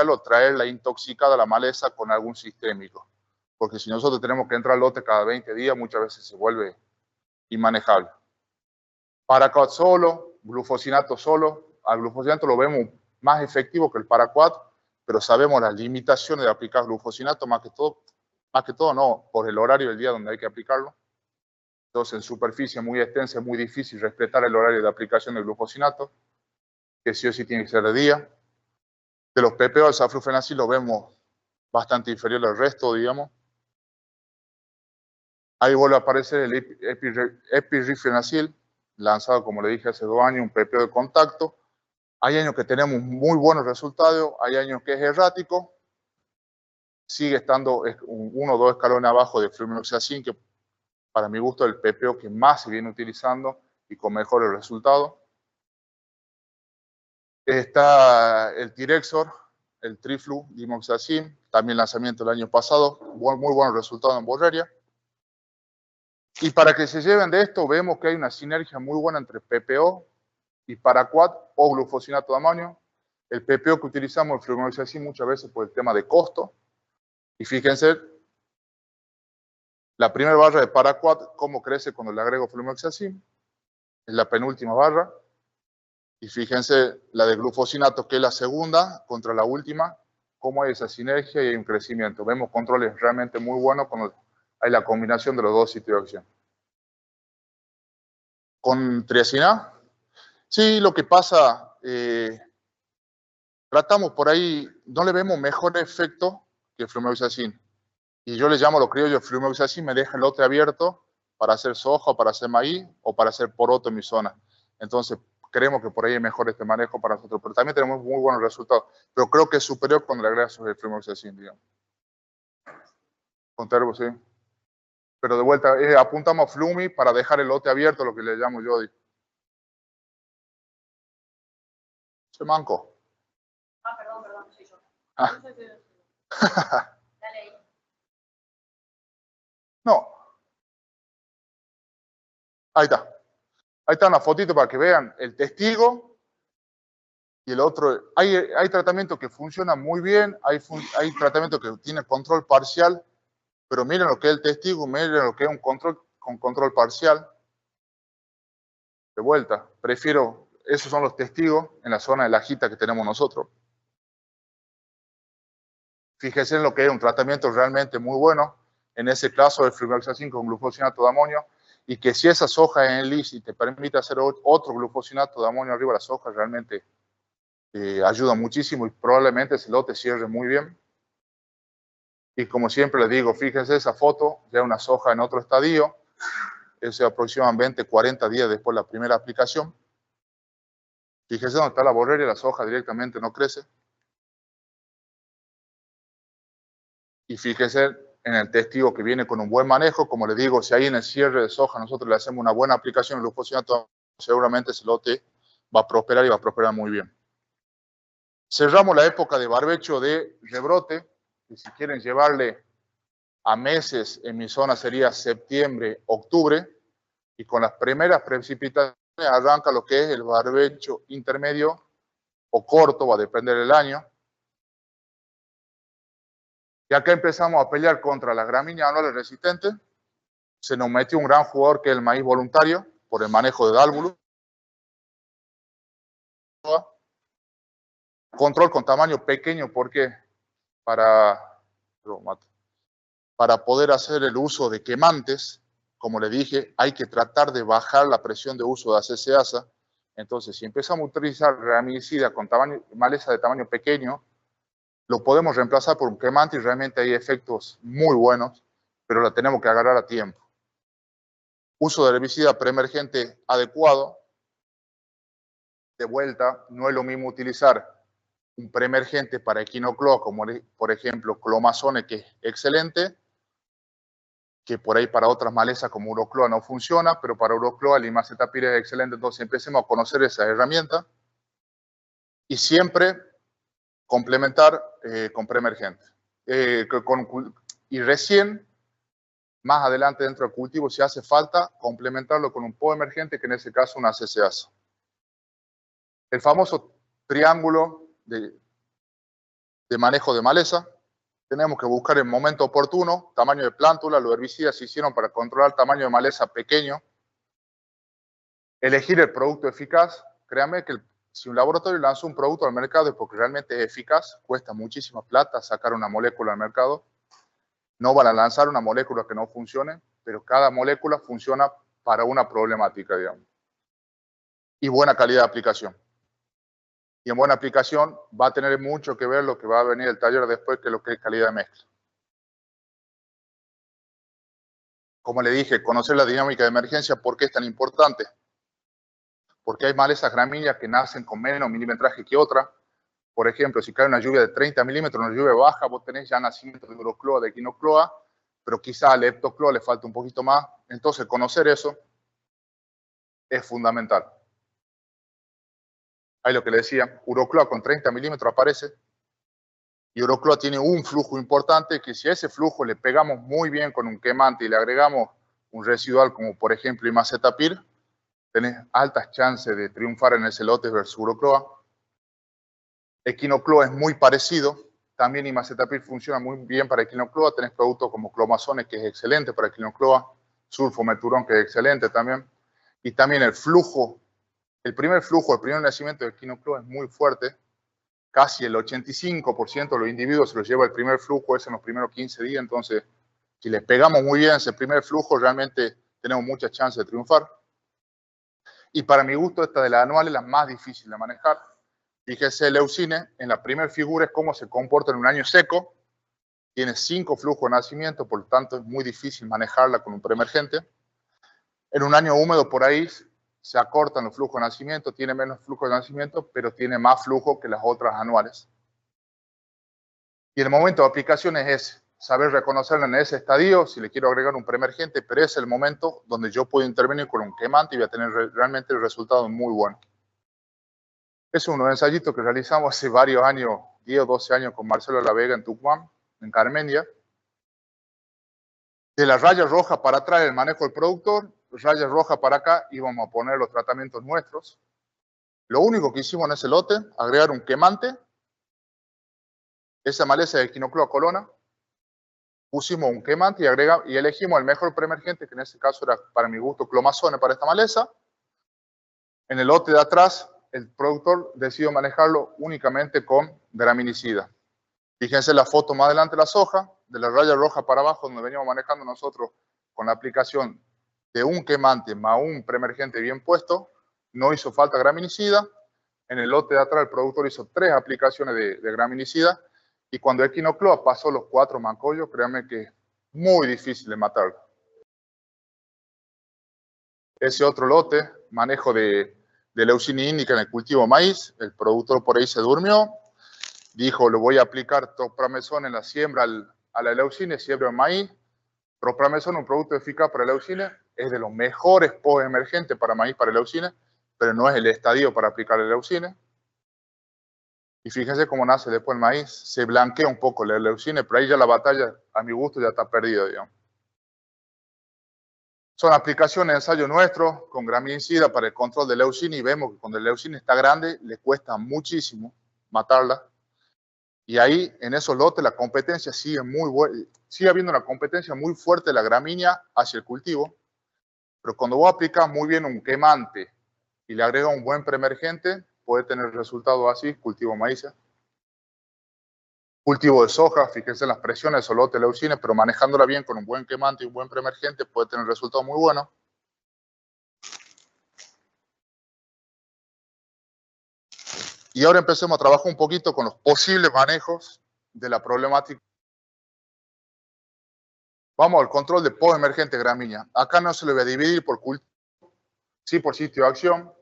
o traerla intoxicada a la maleza con algún sistémico. Porque si nosotros tenemos que entrar al lote cada 20 días, muchas veces se vuelve inmanejable. Paraquat solo, glufosinato solo. Al glufosinato lo vemos más efectivo que el paraquat, pero sabemos las limitaciones de aplicar glufosinato, más que todo no, por el horario del día donde hay que aplicarlo. Entonces, en superficie muy extensa es muy difícil respetar el horario de aplicación del glufosinato, que sí o sí tiene que ser de día. De los PPO, el safrufenacil lo vemos bastante inferior al resto, digamos. Ahí vuelve a aparecer el epirifenacil, lanzado, como le dije, hace 2 años, un PPO de contacto. Hay años que tenemos muy buenos resultados, hay años que es errático. Sigue estando 1 o 2 escalones abajo de flumioxacin, que para mi gusto es el PPO que más se viene utilizando y con mejores resultados. Está el Tirexor, el Triflu, Dimoxacin, también lanzamiento el año pasado, muy buenos resultados en borreria. Y para que se lleven de esto, vemos que hay una sinergia muy buena entre PPO y paraquat o glufosinato de amonio. El PPO que utilizamos, el flumioxacin, muchas veces por el tema de costo. Y fíjense, la primera barra de paraquat, cómo crece cuando le agrego flumioxacin. Es la penúltima barra. Y fíjense la de glufosinato, que es la segunda, contra la última, cómo hay esa sinergia y hay un crecimiento. Vemos controles realmente muy buenos cuando hay la combinación de los dos sitios de acción. ¿Con triazina? Sí, lo que pasa, tratamos por ahí, no le vemos mejor efecto que flumioxacin. Y yo le llamo a los criollos, flumioxacin me deja el lote abierto para hacer soja, para hacer maíz o para hacer poroto en mi zona. Entonces, creemos que por ahí es mejor este manejo para nosotros, pero también tenemos muy buenos resultados. Pero creo que es superior cuando le agregas el flumioxacin, digamos. Con terbo, sí. Pero de vuelta, apuntamos a flumi para dejar el lote abierto, lo que le llamo yo. Se manco. Perdón, soy yo. Ah. No. Ahí está. Ahí está una fotito para que vean el testigo y el otro. Hay tratamientos que funcionan muy bien, hay tratamientos que tienen control parcial, pero miren lo que es el testigo, miren lo que es un control con control parcial. De vuelta, prefiero, esos son los testigos en la zona de la jita que tenemos nosotros. Fíjense en lo que es un tratamiento realmente muy bueno, en ese caso el flumioxacin con glufosinato de amonio, y que si esa soja es en lis y te permite hacer otro glufosinato de amonio arriba de la soja, realmente ayuda muchísimo y probablemente ese lote cierre muy bien. Y como siempre les digo, fíjense esa foto, ya una soja en otro estadio, es aproximadamente 40 días después de la primera aplicación. Fíjense dónde está la borreria, la soja directamente no crece. Y fíjense en el testigo que viene con un buen manejo. Como les digo, si ahí en el cierre de soja nosotros le hacemos una buena aplicación de glufosinato, seguramente ese lote va a prosperar y va a prosperar muy bien. Cerramos la época de barbecho de rebrote, y si quieren llevarle a meses, en mi zona sería septiembre, octubre, y con las primeras precipitaciones arranca lo que es el barbecho intermedio o corto, va a depender del año. Y acá empezamos a pelear contra las gramíneas anuales resistentes. Se nos metió un gran jugador que es el maíz voluntario, por el manejo de dálvulo. Control con tamaño pequeño, porque para poder hacer el uso de quemantes, como le dije, hay que tratar de bajar la presión de uso de ACCasa. Entonces, si empezamos a utilizar gramicida con maleza de tamaño pequeño, lo podemos reemplazar por un quemante y realmente hay efectos muy buenos, pero la tenemos que agarrar a tiempo. Uso de herbicida preemergente adecuado. De vuelta, no es lo mismo utilizar un preemergente para equinocloa, como por ejemplo clomazone, que es excelente, que por ahí para otras malezas como urocloa no funciona, pero para urocloa el imacetapir es excelente. Entonces empecemos a conocer esa herramienta y siempre complementar con preemergente. Y recién, más adelante dentro del cultivo, si hace falta, complementarlo con un poemergente, que en ese caso una ACCasa. El famoso triángulo de manejo de maleza. Tenemos que buscar el momento oportuno, tamaño de plántula, los herbicidas se hicieron para controlar tamaño de maleza pequeño. Elegir el producto eficaz. Créanme que si un laboratorio lanza un producto al mercado es porque realmente es eficaz, cuesta muchísima plata sacar una molécula al mercado. No van a lanzar una molécula que no funcione, pero cada molécula funciona para una problemática, digamos. Y buena calidad de aplicación. Y en buena aplicación va a tener mucho que ver lo que va a venir el taller después, que lo que es calidad de mezcla. Como le dije, conocer la dinámica de emergencia, ¿por qué es tan importante? Porque hay malezas gramíneas que nacen con menos milimetraje que otras. Por ejemplo, si cae una lluvia de 30 milímetros, una lluvia baja, vos tenés ya nacimiento de urocloa, de equinocloa, pero quizá al leptocloa le falta un poquito más. Entonces, conocer eso es fundamental. Ahí lo que le decía, urocloa con 30 milímetros aparece, y urocloa tiene un flujo importante que si a ese flujo le pegamos muy bien con un quemante y le agregamos un residual como por ejemplo imacetapir, tenés altas chances de triunfar en ese lote versus urocloa. Equinocloa es muy parecido, también imacetapir funciona muy bien para equinocloa, tenés productos como clomazone, que es excelente para equinocloa, sulfometurón, que es excelente también, y también el flujo El primer flujo, el primer nacimiento de Echinoclua es muy fuerte. Casi el 85% de los individuos se los lleva el primer flujo, es en los primeros 15 días. Entonces, si les pegamos muy bien ese primer flujo, realmente tenemos muchas chances de triunfar. Y para mi gusto, esta de las anuales es la más difícil de manejar. Fíjese, Leucine, en la primera figura es cómo se comporta en un año seco. Tiene 5 flujos de nacimiento, por lo tanto es muy difícil manejarla con un preemergente. En un año húmedo por ahí se acortan los flujos de nacimiento, tiene menos flujo de nacimiento, pero tiene más flujo que las otras anuales. Y el momento de aplicación es saber reconocerla en ese estadio, si le quiero agregar un preemergente, pero es el momento donde yo puedo intervenir con un quemante y voy a tener realmente el resultado muy bueno. Es un ensayito que realizamos hace varios años, 10 o 12 años, con Marcelo La Vega en Tucumán, en Carmendia. De la raya roja para atrás el manejo del productor, raya roja para acá íbamos a poner los tratamientos nuestros. Lo único que hicimos en ese lote, agregar un quemante, esa maleza de Echinoclua colona, pusimos un quemante y elegimos el mejor preemergente, que en este caso era para mi gusto Clomazone para esta maleza. En el lote de atrás, el productor decidió manejarlo únicamente con graminicida. Fíjense la foto más adelante de la soja, de la raya roja para abajo, donde veníamos manejando nosotros con la aplicación de un quemante más un preemergente bien puesto, no hizo falta graminicida. En el lote de atrás el productor hizo 3 aplicaciones de graminicida y cuando Echinoclua pasó los 4 mancollos, créanme que es muy difícil de matarlo. Ese otro lote, manejo de Leucine índica en el cultivo maíz, el productor por ahí se durmió, dijo, le voy a aplicar tropramezón en la siembra a la leucine, siembra en maíz. Tropramezón, un producto eficaz para leucine, es de los mejores post-emergentes para maíz para leucine, pero no es el estadio para aplicar la leucine. Y fíjense cómo nace después el maíz, se blanquea un poco la leucine, pero ahí ya la batalla, a mi gusto, ya está perdida, digamos. Son aplicaciones de ensayo nuestro con graminicida para el control de leucine y vemos que cuando el leucine está grande le cuesta muchísimo matarla. Y ahí, en esos lotes, la competencia sigue muy buena, sigue habiendo una competencia muy fuerte de la gramínea hacia el cultivo, pero cuando vos aplicas muy bien un quemante y le agregas un buen preemergente, puede tener resultados así, cultivo maíz. Cultivo de soja, fíjense en las presiones de esos lotes leucine, pero manejándola bien con un buen quemante y un buen preemergente puede tener resultados muy buenos. Y ahora empecemos a trabajar un poquito con los posibles manejos de la problemática. Vamos al control de post-emergente gramínea. Acá no se lo voy a dividir por cultivo, sí por sitio de acción.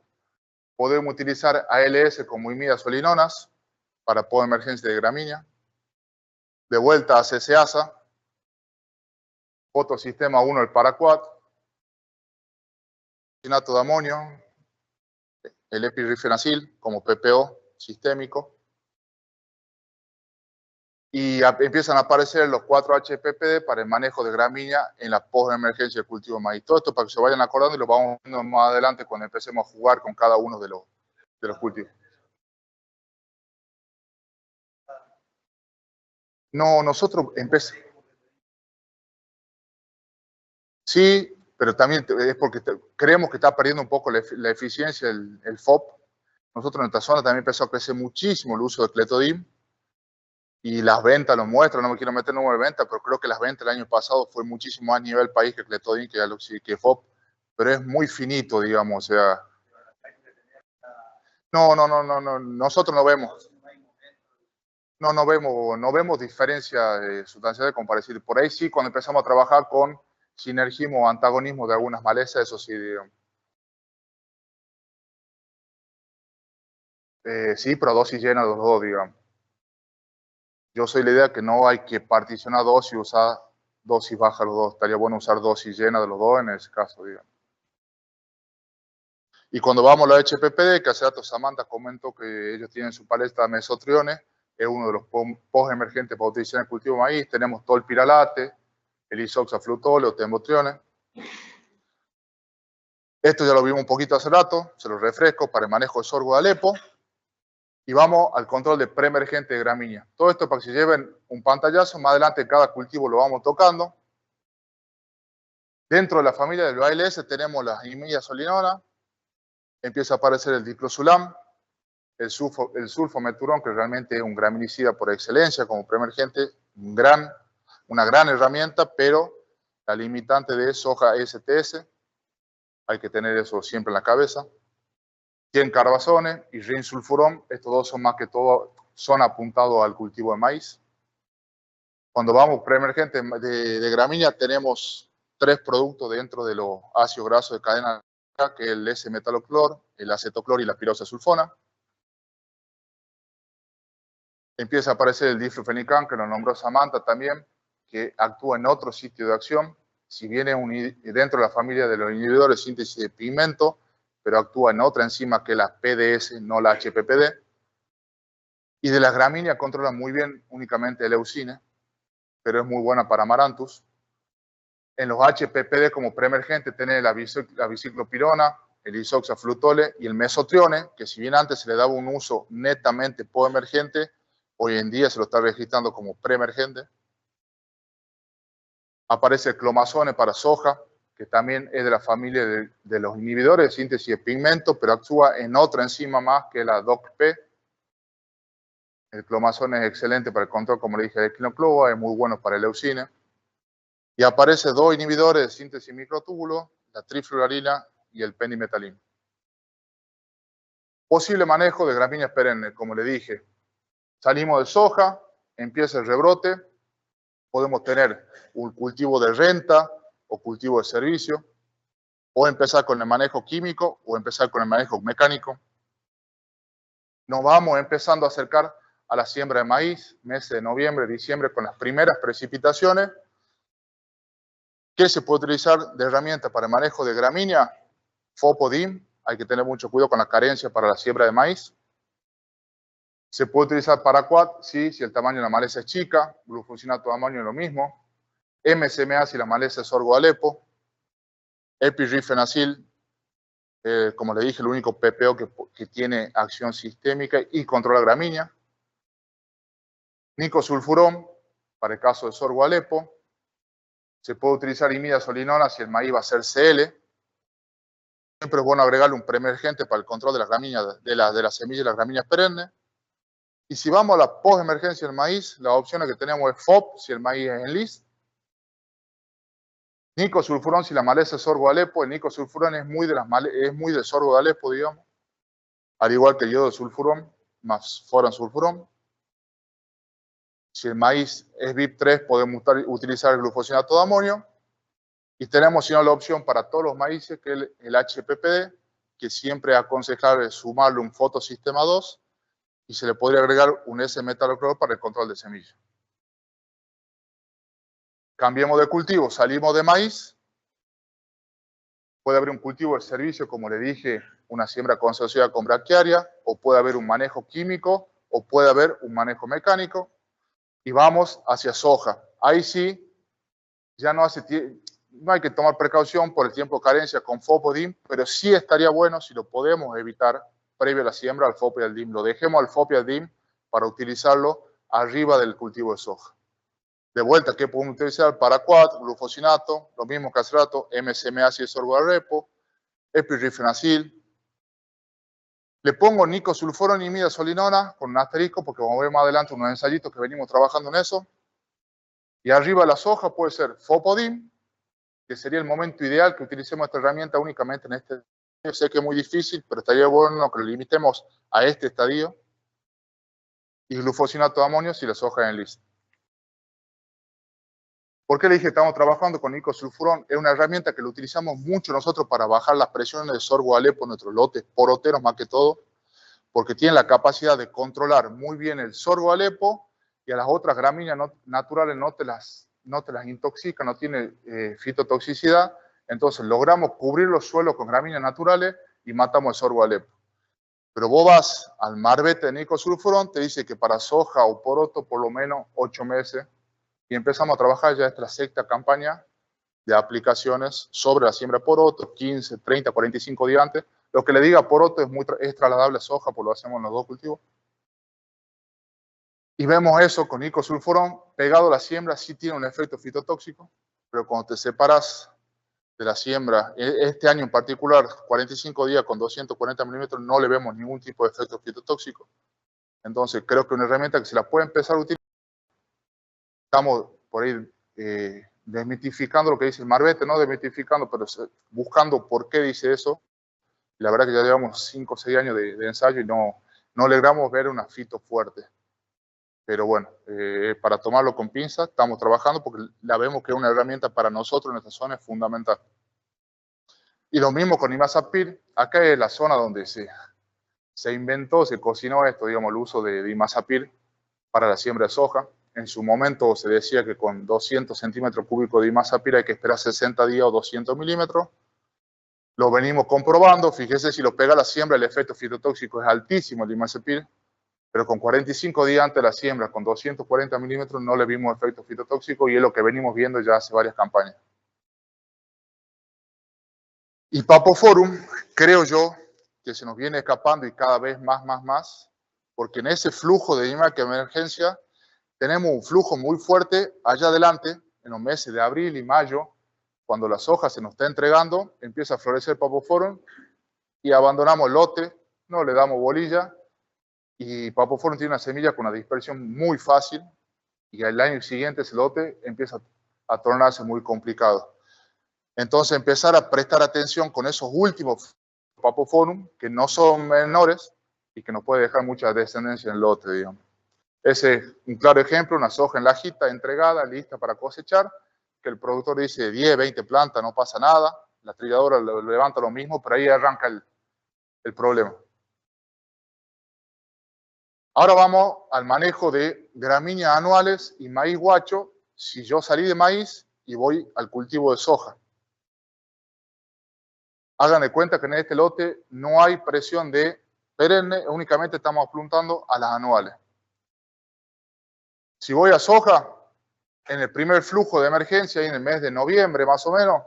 Podemos utilizar ALS como imidazolinonas para post-emergencia de gramínea. De vuelta a CCASA. Fotosistema 1, el Paraquat. Cinato de amonio. El epirifenacil como PPO sistémico. Y empiezan a aparecer los 4-HPPD para el manejo de gramínea en la post-emergencia del cultivo de maíz. Todo esto para que se vayan acordando y lo vamos viendo más adelante cuando empecemos a jugar con cada uno de los cultivos. No, nosotros empezamos. Sí, pero también es porque creemos que está perdiendo un poco la eficiencia el FOP. Nosotros en esta zona también empezó a crecer muchísimo el uso de clethodim. Y las ventas lo muestran, no me quiero meter en número de ventas, pero creo que las ventas el año pasado fue muchísimo más a nivel país que clethodim, que FOP, pero es muy finito, digamos, o sea. No, nosotros no vemos. No vemos diferencia sustancial con parecido. Por ahí sí, cuando empezamos a trabajar con sinergismo o antagonismo de algunas malezas, eso sí, digamos. Sí, pero dosis llena de los dos, digamos. Yo soy la idea que no hay que particionar dosis y usar dosis baja los dos. Estaría bueno usar dosis llena de los dos en ese caso, digamos. Y cuando vamos a la HPPD, que hace rato Samantha comentó que ellos tienen su paleta de mesotriones, es uno de los post-emergentes para utilizar en el cultivo de maíz. Tenemos tolpiralate, el isoxaflutol o tembotriones. Esto ya lo vimos un poquito hace rato, se lo refresco para el manejo de sorgo de Alepo. Y vamos al control de preemergente de gramínea. Todo esto para que se lleven un pantallazo, más adelante cada cultivo lo vamos tocando. Dentro de la familia del ALS tenemos las imidazolinonas, empieza a aparecer el diclosulam, el sulfometurón, que realmente es un graminicida por excelencia como preemergente, una gran herramienta, pero la limitante de soja STS, hay que tener eso siempre en la cabeza. Carbazone y rinsulfurón, estos dos son más que todo, son apuntados al cultivo de maíz. Cuando vamos preemergente de gramínea, tenemos 3 productos dentro de los ácidos grasos de cadena, que es el S-metaloclor, el acetoclor y la piroxasulfona. Empieza a aparecer el diflufenicán, que lo nombró Samantha también, que actúa en otro sitio de acción. Si bien es dentro de la familia de los inhibidores de síntesis de pigmento, pero actúa en otra enzima que es la PDS, no la HPPD. Y de las gramíneas controla muy bien únicamente el leucine, pero es muy buena para Amaranthus. En los HPPD como preemergente tenés la biciclopirona, el isoxaflutole y el mesotrione, que si bien antes se le daba un uso netamente poemergente, hoy en día se lo está registrando como preemergente. Aparece el clomazone para soja, que también es de la familia de los inhibidores de síntesis de pigmento, pero actúa en otra enzima más que la DOCP. El clomazone es excelente para el control, como le dije, del quinocloa, es muy bueno para el leucine. Y aparece 2 inhibidores de síntesis microtúbulo, la trifluoralina y el pendimetalín. Posible manejo de gramíneas perennes, como le dije. Salimos de soja, empieza el rebrote, podemos tener un cultivo de renta o cultivo de servicio, o empezar con el manejo químico o empezar con el manejo mecánico. Nos vamos empezando a acercar a la siembra de maíz, meses de noviembre, diciembre, con las primeras precipitaciones. ¿Qué se puede utilizar de herramienta para el manejo de gramínea? Fopodin, hay que tener mucho cuidado con la carencia para la siembra de maíz. Se puede utilizar paraquat, sí, si el tamaño de la maleza es chica, glufosinato de amonio es lo mismo. MSMA si la maleza es sorgo Alepo. Epirifenacil, como le dije, el único PPO que tiene acción sistémica y controla gramínea. Nicosulfurón, para el caso de sorgo Alepo. Se puede utilizar imidazolinona si el maíz va a ser CL. Siempre es bueno agregarle un preemergente para el control de las gramíneas, de las semillas de las gramíneas perennes. Y si vamos a la postemergencia del maíz, las opciones que tenemos es FOP si el maíz es en list. Nicosulfurón si la maleza es sorgo Alepo. El nicosulfurón es muy del sorgo de Alepo, digamos. Al igual que el yodo sulfurón más foransulfurón. Si el maíz es VIP3, podemos utilizar el glufosinato de amonio. Y tenemos, si no, la opción para todos los maíces, que es el HPPD, que siempre es aconsejable sumarle un fotosistema 2 y se le podría agregar un S-metaloclor para el control de semilla. Cambiemos de cultivo, salimos de maíz. Puede haber un cultivo de servicio, como le dije, una siembra consociada con braquiaria, o puede haber un manejo químico, o puede haber un manejo mecánico. Y vamos hacia soja. Ahí sí, ya no hay que tomar precaución por el tiempo de carencia con Fopodin, pero sí estaría bueno si lo podemos evitar previo a la siembra al FOP y al DIM. Lo dejemos al FOP y al DIM para utilizarlo arriba del cultivo de soja. De vuelta, ¿qué podemos utilizar? Paraquat, glufosinato, lo mismo que hace rato, MSMA si es sorgo Alepo, epirifenacil. Le pongo nicosulfurón y imidazolinona con un asterisco porque vamos a ver más adelante unos ensayitos que venimos trabajando en eso. Y arriba de la soja puede ser Fopodin, que sería el momento ideal que utilicemos esta herramienta únicamente en este. Yo sé que es muy difícil, pero estaría bueno que lo limitemos a este estadio. Y glufosinato de amonio si la soja es en list. ¿Por qué le dije que estamos trabajando con nicosulfurón? Es una herramienta que lo utilizamos mucho nosotros para bajar las presiones de sorgo Alepo en nuestros lotes poroteros más que todo, porque tiene la capacidad de controlar muy bien el sorgo Alepo y a las otras gramíneas naturales no te las intoxica, no tiene fitotoxicidad. Entonces logramos cubrir los suelos con gramíneas naturales y matamos el sorgo Alepo. Pero vos vas al marbete de nicosulfurón, te dice que para soja o poroto por lo menos 8 meses, y empezamos a trabajar ya esta sexta campaña de aplicaciones sobre la siembra poroto, 15, 30, 45 días antes. Lo que le diga poroto es trasladable a soja, porque lo hacemos en los dos cultivos. Y vemos eso con nicosulfurón, pegado a la siembra, sí tiene un efecto fitotóxico, pero cuando te separas de la siembra, este año en particular, 45 días con 240 milímetros, no le vemos ningún tipo de efecto fitotóxico. Entonces, creo que una herramienta que se la puede empezar a utilizar. Estamos por ahí desmitificando lo que dice el Marbete, no desmitificando, pero buscando por qué dice eso. La verdad que ya llevamos 5 o 6 años de ensayo y no logramos ver una fito fuerte. Pero bueno, para tomarlo con pinzas, estamos trabajando porque la vemos que es una herramienta para nosotros en esta zona es fundamental. Y lo mismo con Imazapyr, acá es la zona donde se inventó, se cocinó esto, digamos, el uso de Imazapyr para la siembra de soja. En su momento se decía que con 200 centímetros cúbicos de Imazapyr hay que esperar 60 días o 200 milímetros. Lo venimos comprobando, fíjese si lo pega a la siembra, el efecto fitotóxico es altísimo el Imazapyr, pero con 45 días antes de la siembra, con 240 milímetros, no le vimos efecto fitotóxico y es lo que venimos viendo ya hace varias campañas. Y Papoforum, creo yo, que se nos viene escapando y cada vez más, porque en ese flujo de IMAC de emergencia tenemos un flujo muy fuerte allá adelante, en los meses de abril y mayo, cuando la soja se nos está entregando, empieza a florecer Papoforum y abandonamos el lote, no le damos bolilla y Papoforum tiene una semilla con una dispersión muy fácil y al año siguiente ese lote empieza a tornarse muy complicado. Entonces empezar a prestar atención con esos últimos Papoforum, que no son menores y que nos puede dejar mucha descendencia en el lote, digamos. Ese es un claro ejemplo, una soja en lajita, entregada, lista para cosechar, que el productor dice 10, 20 plantas, no pasa nada, la trilladora lo levanta lo mismo, pero ahí arranca el problema. Ahora vamos al manejo de gramíneas anuales y maíz guacho, si yo salí de maíz y voy al cultivo de soja. Hagan de cuenta que en este lote no hay presión de perenne, únicamente estamos apuntando a las anuales. Si voy a soja, en el primer flujo de emergencia, en el mes de noviembre más o menos,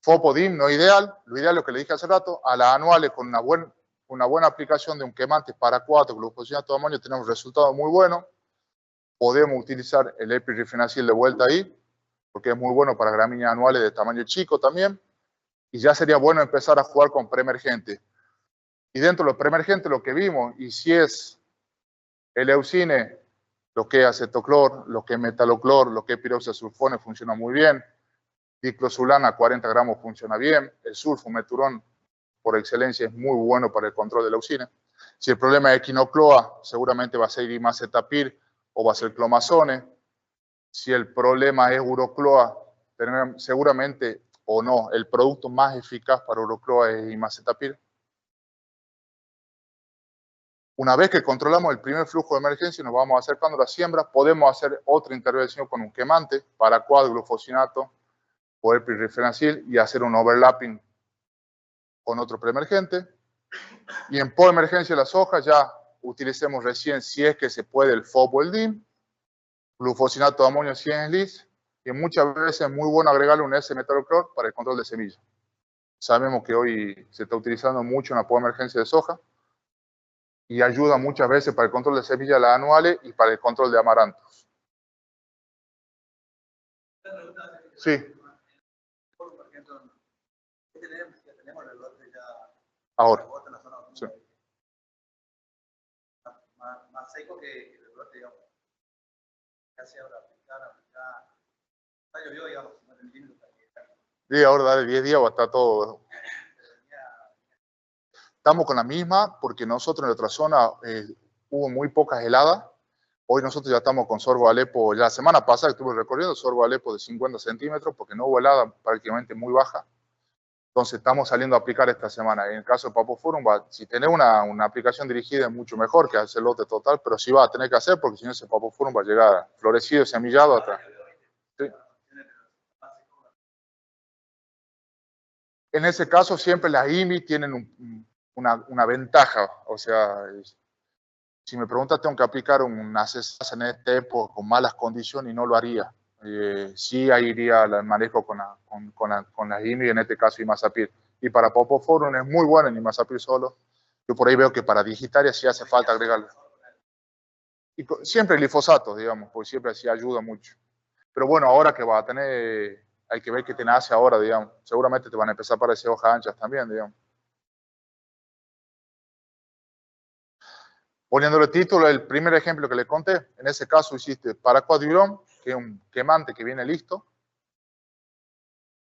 FOPODIM no ideal, lo ideal es lo que le dije hace rato, a las anuales con una buena aplicación de un quemante para 4, glufosinato de amonio, tenemos resultados muy buenos. Podemos utilizar el epirifenacil de vuelta ahí, porque es muy bueno para gramíneas anuales de tamaño chico también. Y ya sería bueno empezar a jugar con preemergente. Y dentro de los preemergentes lo que vimos, y si es el Eucine, lo que es acetoclor, lo que es metaloclor, lo que es piroxasulfone funciona muy bien. Diclosulana 40 gramos funciona bien. El sulfometurón por excelencia es muy bueno para el control del Eucine. Si el problema es equinocloa, seguramente va a ser imacetapir o va a ser clomazone. Si el problema es urocloa, seguramente o no, el producto más eficaz para urocloa es imacetapir. Una vez que controlamos el primer flujo de emergencia y nos vamos acercando a la siembra, podemos hacer otra intervención con un quemante, paraquat, glufosinato o epirifenacil y hacer un overlapping con otro preemergente. Y en poemergencia de la soja ya utilicemos recién, si es que se puede, el FOP o el DIM, glufosinato de amonio 100 lis, y muchas veces es muy bueno agregarle un S-metaloclor para el control de semilla. Sabemos que hoy se está utilizando mucho en la poemergencia de soja y ayuda muchas veces para el control de semillas las anuales y para el control de amarantos. Sí. Ahora. Sí. Más seco que el brote, digamos. Casi ahora aplicar. Está llovido, digamos, Sí, ahora dale 10 días o está todo. Estamos con la misma porque nosotros en nuestra zona hubo muy pocas heladas. Hoy nosotros ya estamos con sorgo Alepo, ya la semana pasada estuve recorriendo sorgo Alepo de 50 centímetros porque no hubo helada prácticamente muy baja. Entonces estamos saliendo a aplicar esta semana. En el caso de Papoforum, si tenés una aplicación dirigida es mucho mejor que hacer lote total, pero sí va a tener que hacer porque si no ese Papoforum va a llegar florecido, semillado hasta... ¿Sí? En ese caso siempre las IMI tienen una ventaja, o sea, si me preguntas tengo que aplicar una cesasa en este época con malas condiciones y no lo haría. Sí ahí iría al manejo con las IMI, en este caso Imazapyr. Y para Papoforum es muy bueno en Imazapyr solo. Yo por ahí veo que para Digitaria sí hace falta agregarle. Y siempre glifosato, digamos, porque siempre sí ayuda mucho. Pero bueno, ahora que va a tener hay que ver qué te nace ahora, digamos. Seguramente te van a empezar a aparecer hojas anchas también, digamos. Poniéndole título, el primer ejemplo que le conté, en ese caso hiciste paraquat-diurón, que es un quemante que viene listo,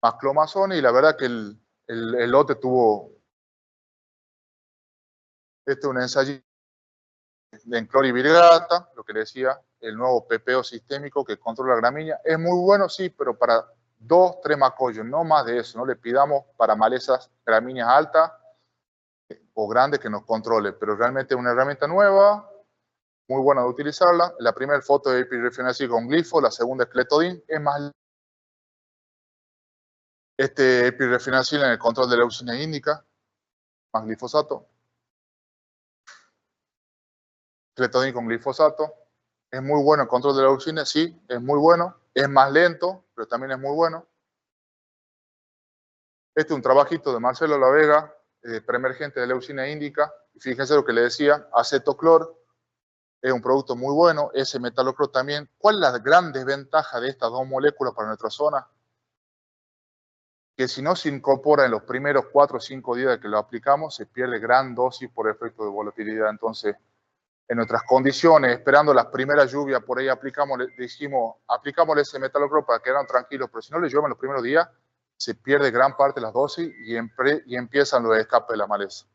más clomazone, y la verdad que el lote tuvo, un ensayo de enclorivirigrata, lo que le decía, el nuevo pepeo sistémico que controla la gramínea. Es muy bueno, sí, pero para 2, 3 macollos, no más de eso. No le pidamos para malezas gramíneas altas o grandes que nos controle, pero realmente es una herramienta nueva, muy buena de utilizarla. La primera foto de epirefenacil con glifo, la segunda es cletodin. Es más, epirefenacil en el control de leucemia índica, más glifosato. Cletodin con glifosato. Es muy bueno el control de la leucemia, sí, es muy bueno. Es más lento, pero también es muy bueno. Este es un trabajito de Marcelo La Vega, preemergente de leucemia índica. Y fíjense lo que le decía, acetoclor es un producto muy bueno, ese metaloclor también. ¿Cuál es la gran desventaja de estas dos moléculas para nuestra zona? Que si no se incorpora en los primeros 4 o 5 días que lo aplicamos, se pierde gran dosis por efecto de volatilidad. Entonces, en nuestras condiciones, esperando las primeras lluvias, por ahí aplicamos ese metaloclor para quedar tranquilos, pero si no le llueve en los primeros días, se pierde gran parte de las dosis y empiezan los escapes de la maleza.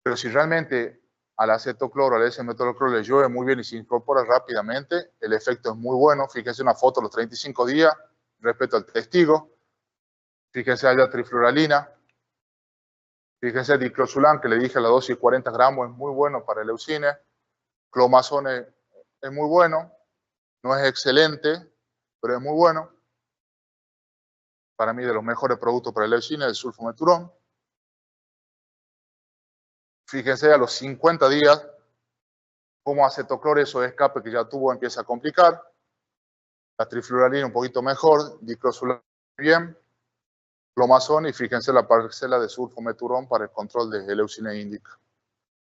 Pero si realmente al acetocloro, al S-metalocloro le llueve muy bien y se incorpora rápidamente, el efecto es muy bueno. Fíjense una foto de los 35 días respecto al testigo. Fíjense allá trifluoralina. Fíjense el diclosulam, que le dije la dosis 40 gramos, es muy bueno para el leucine. Clomazone es muy bueno. No es excelente, pero es muy bueno. Para mí, de los mejores productos para el leucine, el sulfometurón. Fíjense a los 50 días cómo acetoclor, esos escapes que ya tuvo, empieza a complicar. La trifluoralina un poquito mejor, diclosulam bien. Clomazone, y fíjense la parcela de sulfometurón para el control de leucemia índica.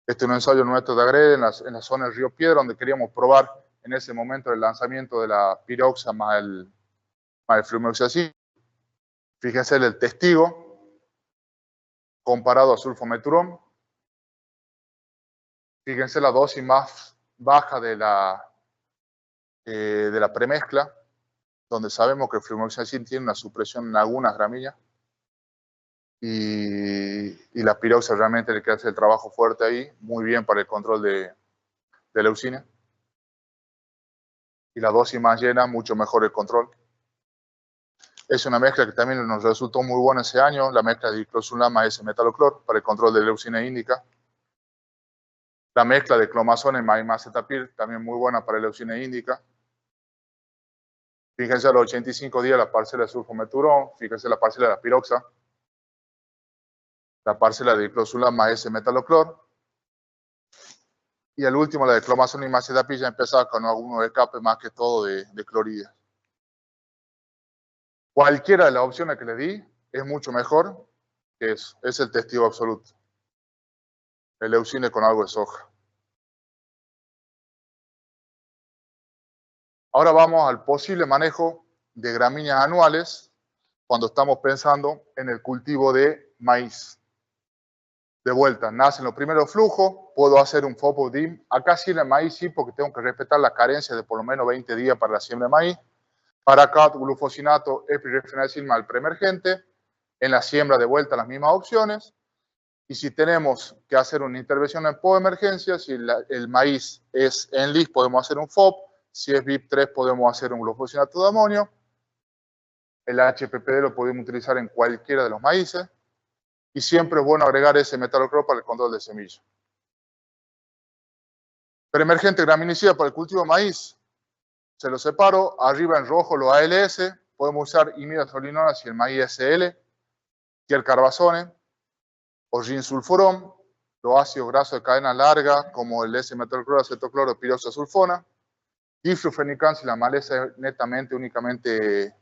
Este es un ensayo nuestro de Agrede en la zona del Río Piedra, donde queríamos probar en ese momento el lanzamiento de la piroxa más el fluoxacin. Fíjense el testigo comparado a sulfometurón. Fíjense la dosis más baja de la premezcla, donde sabemos que el fluoxacin tiene una supresión en algunas gramíneas. Y la piroxa realmente le hace el trabajo fuerte ahí, muy bien para el control de leucemia. Y la dosis más llena, mucho mejor el control. Es una mezcla que también nos resultó muy buena ese año, la mezcla de diclosulam más S-metaloclor para el control de leucemia índica. La mezcla de clomazone más imacetapir, también muy buena para leucemia índica. Fíjense a los 85 días la parcela de sulfometurón, fíjense la parcela de la piroxa, la parcela de diclosulam más S-metaloclor. Y al último, la de clomazone y imacetapir, ya empezaba con algunos escapes más que todo de cloridas. Cualquiera de las opciones que le di es mucho mejor que eso. Es el testigo absoluto. El leucine con algo de soja. Ahora vamos al posible manejo de gramíneas anuales cuando estamos pensando en el cultivo de maíz. De vuelta, nacen los primeros flujos, puedo hacer un FOPO-DIM. Acá sí en el maíz sí, porque tengo que respetar la carencia de por lo menos 20 días para la siembra de maíz. Paraquat, glufosinato, epirefenacil más el preemergente. En la siembra de vuelta las mismas opciones. Y si tenemos que hacer una intervención en poemergencia, si el maíz es en LIS, podemos hacer un FOP. Si es VIP3, podemos hacer un glufosinato de amonio. El HPPD lo podemos utilizar en cualquiera de los maíces. Y siempre es bueno agregar ese metaloclor para el control de semilla. Preemergente graminicida para el cultivo de maíz. Se lo separo. Arriba en rojo los ALS. Podemos usar imidazolinona si el maíz es SL. Tiercarbazone. O rinsulforón. Los ácidos grasos de cadena larga, como el S-metalocloro, acetocloro, piroxasulfona. Diflufenican si la maleza es netamente, únicamente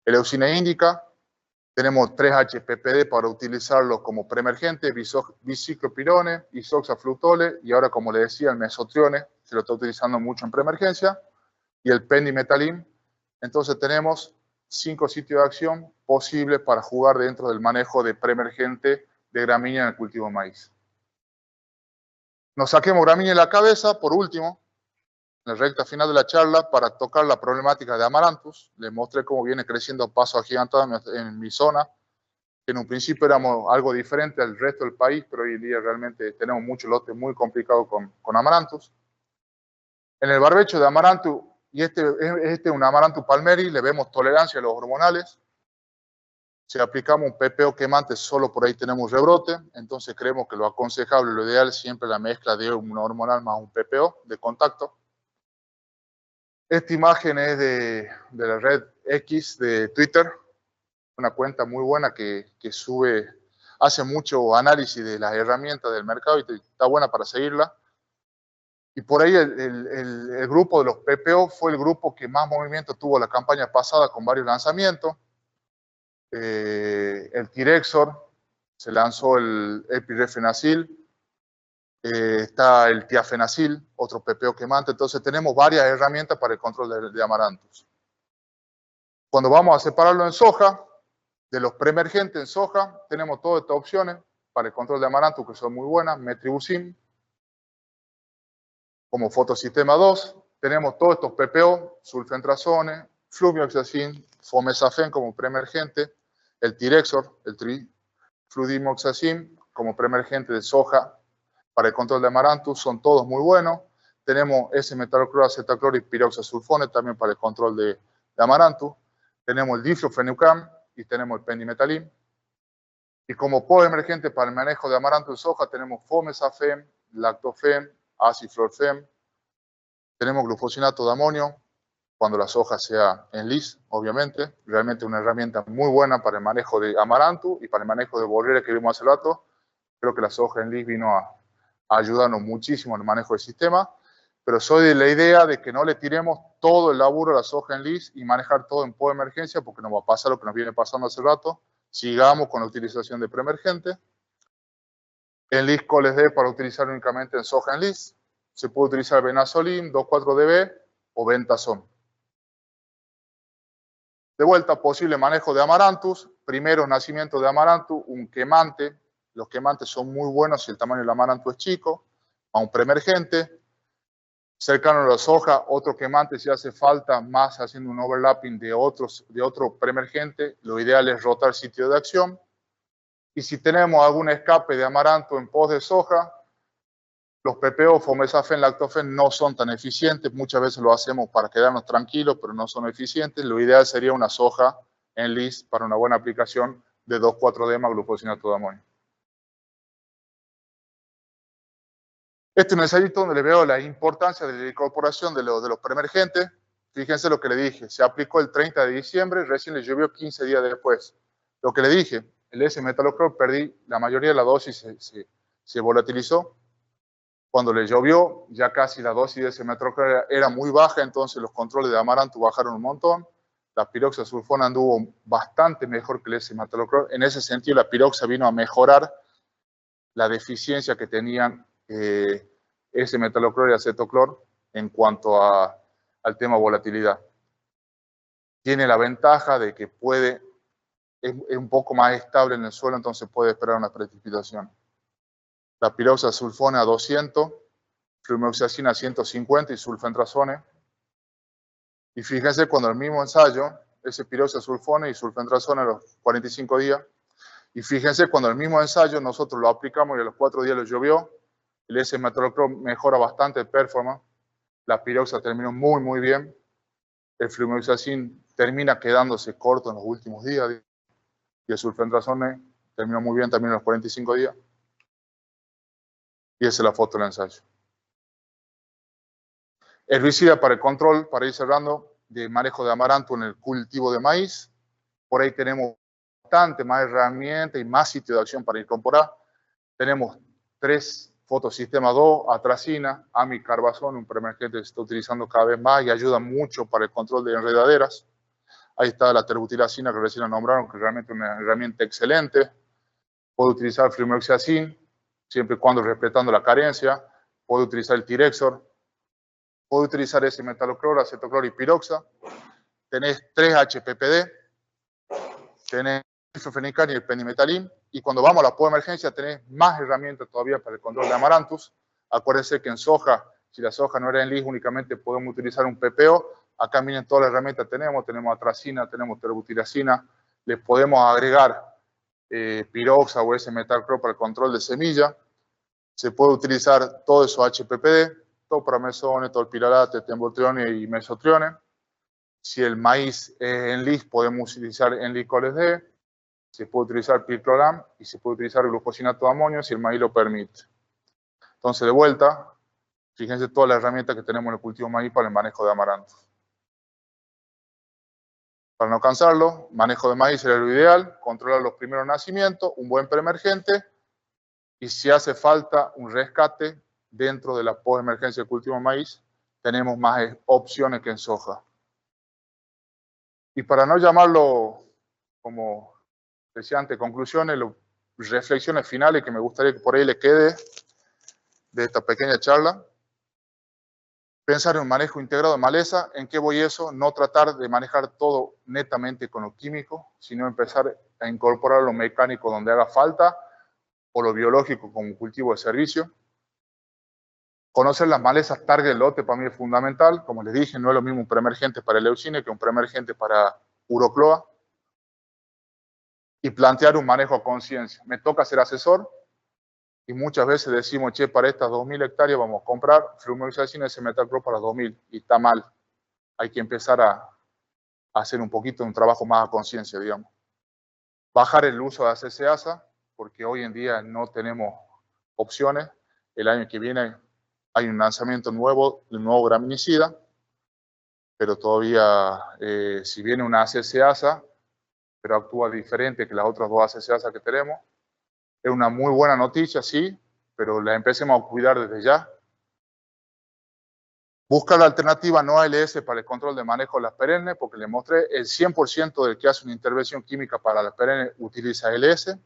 leucemia índica. Tenemos 3-HPPD para utilizarlo como preemergente, biciclopirone, isoxaflutole, y ahora, como le decía, el mesotrione, se lo está utilizando mucho en preemergencia, y el pendimetalin. Entonces tenemos 5 sitios de acción posibles para jugar dentro del manejo de preemergente de gramínea en el cultivo de maíz. Nos saquemos gramínea en la cabeza, por último, en la recta final de la charla, para tocar la problemática de Amaranthus. Les mostré cómo viene creciendo a paso agigantado en mi zona. En un principio éramos algo diferente al resto del país, pero hoy en día realmente tenemos muchos lotes muy complicados con Amaranthus. En el barbecho de Amaranthus, y este es un Amaranthus palmeri, le vemos tolerancia a los hormonales. Si aplicamos un PPO quemante, solo por ahí tenemos rebrote, entonces creemos que lo aconsejable, lo ideal, siempre la mezcla de un hormonal más un PPO de contacto. Esta imagen es de la red X de Twitter, una cuenta muy buena que hace mucho análisis de las herramientas del mercado y está buena para seguirla. Y por ahí el grupo de los PPO fue el grupo que más movimiento tuvo la campaña pasada con varios lanzamientos. El Tirexor, se lanzó el epirefenacil, está el tiafenacil, otro PPO quemante. Entonces tenemos varias herramientas para el control de Amaranthus. Cuando vamos a separarlo en soja, de los preemergentes en soja, tenemos todas estas opciones para el control de Amaranthus que son muy buenas. Metribuzin, como fotosistema 2, tenemos todos estos PPO, sulfentrazone, flumioxacin, fomesafen como preemergente, el Tirexor, el trifludimoxacin como preemergente de soja para el control de Amaranthus, son todos muy buenos. Tenemos S-metalocloro, acetacloro y piroxasulfone también para el control de Amaranthus. Tenemos el diflufenucam y tenemos el pendimetalin. Y como poemergente para el manejo de Amaranthus en soja tenemos fomesafen, lactofen, aciflorfem. Tenemos glufosinato de amonio, cuando la soja sea en lis, obviamente. Realmente una herramienta muy buena para el manejo de Amaranthus y para el manejo de borrelia que vimos hace rato. Creo que la soja en lis vino a ayudarnos muchísimo en el manejo del sistema, pero soy de la idea de que no le tiremos todo el laburo a la soja en lis y manejar todo en poemergencia, porque nos va a pasar lo que nos viene pasando hace rato. Sigamos con la utilización de preemergente. En lis coles D para utilizar únicamente en soja en lis. Se puede utilizar Benazolim, 2,4-DB o Ventazón. De vuelta, posible manejo de Amaranthus. Primero, nacimiento de Amaranthus, un quemante. Los quemantes son muy buenos si el tamaño del Amaranthus es chico. A un preemergente. Cercano a la soja, otro quemante si hace falta, más haciendo un overlapping de otro preemergente. Lo ideal es rotar sitio de acción. Y si tenemos algún escape de Amaranthus en pos de soja, los PPO, fomesafen, lactofen no son tan eficientes. Muchas veces lo hacemos para quedarnos tranquilos, pero no son eficientes. Lo ideal sería una soja en lis para una buena aplicación de 2,4-D glufosinato de amonio. Este es un ensayito donde le veo la importancia de la incorporación de los preemergentes. Fíjense lo que le dije. Se aplicó el 30 de diciembre, recién le llovió 15 días después. Lo que le dije, el S-metalocloro perdí, la mayoría de la dosis se volatilizó. Cuando le llovió, ya casi la dosis de S-metalocloro era muy baja, entonces los controles de Amaranthus bajaron un montón. La piroxasulfona anduvo bastante mejor que el S-metalocloro. En ese sentido, la piroxa vino a mejorar la deficiencia que tenían S-metalocloro y acetoclor en cuanto al tema volatilidad. Tiene la ventaja de que es un poco más estable en el suelo, entonces puede esperar una precipitación. La piroxasulfone a 200, flumioxacina a 150 y sulfentrazone. Y fíjense cuando el mismo ensayo, ese piroxasulfone y sulfentrazone a los 45 días. Y fíjense cuando el mismo ensayo nosotros lo aplicamos y a los 4 días lo llovió, el S-metalocloro mejora bastante el performance. La piroxa terminó muy, muy bien. El flumioxacin termina quedándose corto en los últimos días. Y el sulfentrazone terminó muy bien también en los 45 días. Y esa es la foto del ensayo. Herbicida para el control, para ir cerrando, de manejo de Amaranthus en el cultivo de maíz. Por ahí tenemos bastante más herramientas y más sitio de acción para incorporar. Tenemos 3 fotosistemas 2, atracina, amicarbazón, un preemergente que se está utilizando cada vez más y ayuda mucho para el control de enredaderas. Ahí está la terbutilacina que recién la nombraron, que realmente es una herramienta excelente. Puede utilizar flumioxacin, siempre y cuando respetando la carencia. Puede utilizar el Tirexor. Puede utilizar S-metalocloro, acetocloro y piroxa. tenés 3 HPPD, tenés el flufenical y el pendimetalin, y cuando vamos a la podemergencia tenés más herramientas todavía para el control de amaranthus. Acuérdense que en soja, si la soja no era en lis, únicamente podemos utilizar un PPO. Acá miren todas las herramientas que tenemos atracina, tenemos terbutiracina, les podemos agregar piroxa o S-metalcro para el control de semilla. Se puede utilizar todo eso HPPD, topramezone, tolpiralate, tembotrione y mesotrione. Si el maíz es en lis, podemos utilizar Enlicoles D. Se puede utilizar picloram y se puede utilizar glucosinato de amonio si el maíz lo permite. Entonces, de vuelta, fíjense todas las herramientas que tenemos en el cultivo maíz para el manejo de amaranto. Para no cansarlo, manejo de maíz sería lo ideal, controlar los primeros nacimientos, un buen preemergente y si hace falta un rescate dentro de la postemergencia del cultivo de maíz, tenemos más opciones que en soja. Y para no llamarlo, como decía antes, conclusiones, reflexiones finales que me gustaría que por ahí le quede de esta pequeña charla. Pensar en un manejo integrado de maleza. ¿En qué voy eso? No tratar de manejar todo netamente con lo químico, sino empezar a incorporar lo mecánico donde haga falta o lo biológico como cultivo de servicio. Conocer las malezas target lote para mí es fundamental. Como les dije, no es lo mismo un preemergente para el leucine que un preemergente para urocloa. Y plantear un manejo a conciencia. Me toca ser asesor y muchas veces decimos, che, para estas 2.000 hectáreas vamos a comprar flumioxazina y S-metalcro para 2.000 y está mal. Hay que empezar a hacer un poquito un trabajo más a conciencia, digamos. Bajar el uso de ACCASA, porque hoy en día no tenemos opciones. El año que viene hay un lanzamiento nuevo, de un nuevo graminicida, pero todavía, si viene una ACCASA, pero actúa diferente que las otras 2 ACCASA que tenemos, es una muy buena noticia, sí, pero la empecemos a cuidar desde ya. Busca la alternativa no ALS para el control de manejo de las perennes, porque les mostré, el 100% del que hace una intervención química para las perennes utiliza ALS.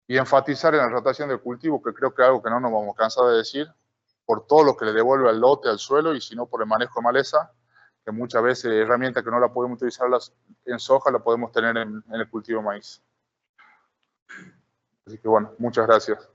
Y enfatizar en la rotación del cultivo, que creo que es algo que no nos vamos a cansar de decir, por todo lo que le devuelve al lote, al suelo, y si no por el manejo de maleza, que muchas veces herramientas que no la podemos utilizar en soja, la podemos tener en el cultivo de maíz. Así que bueno, muchas gracias.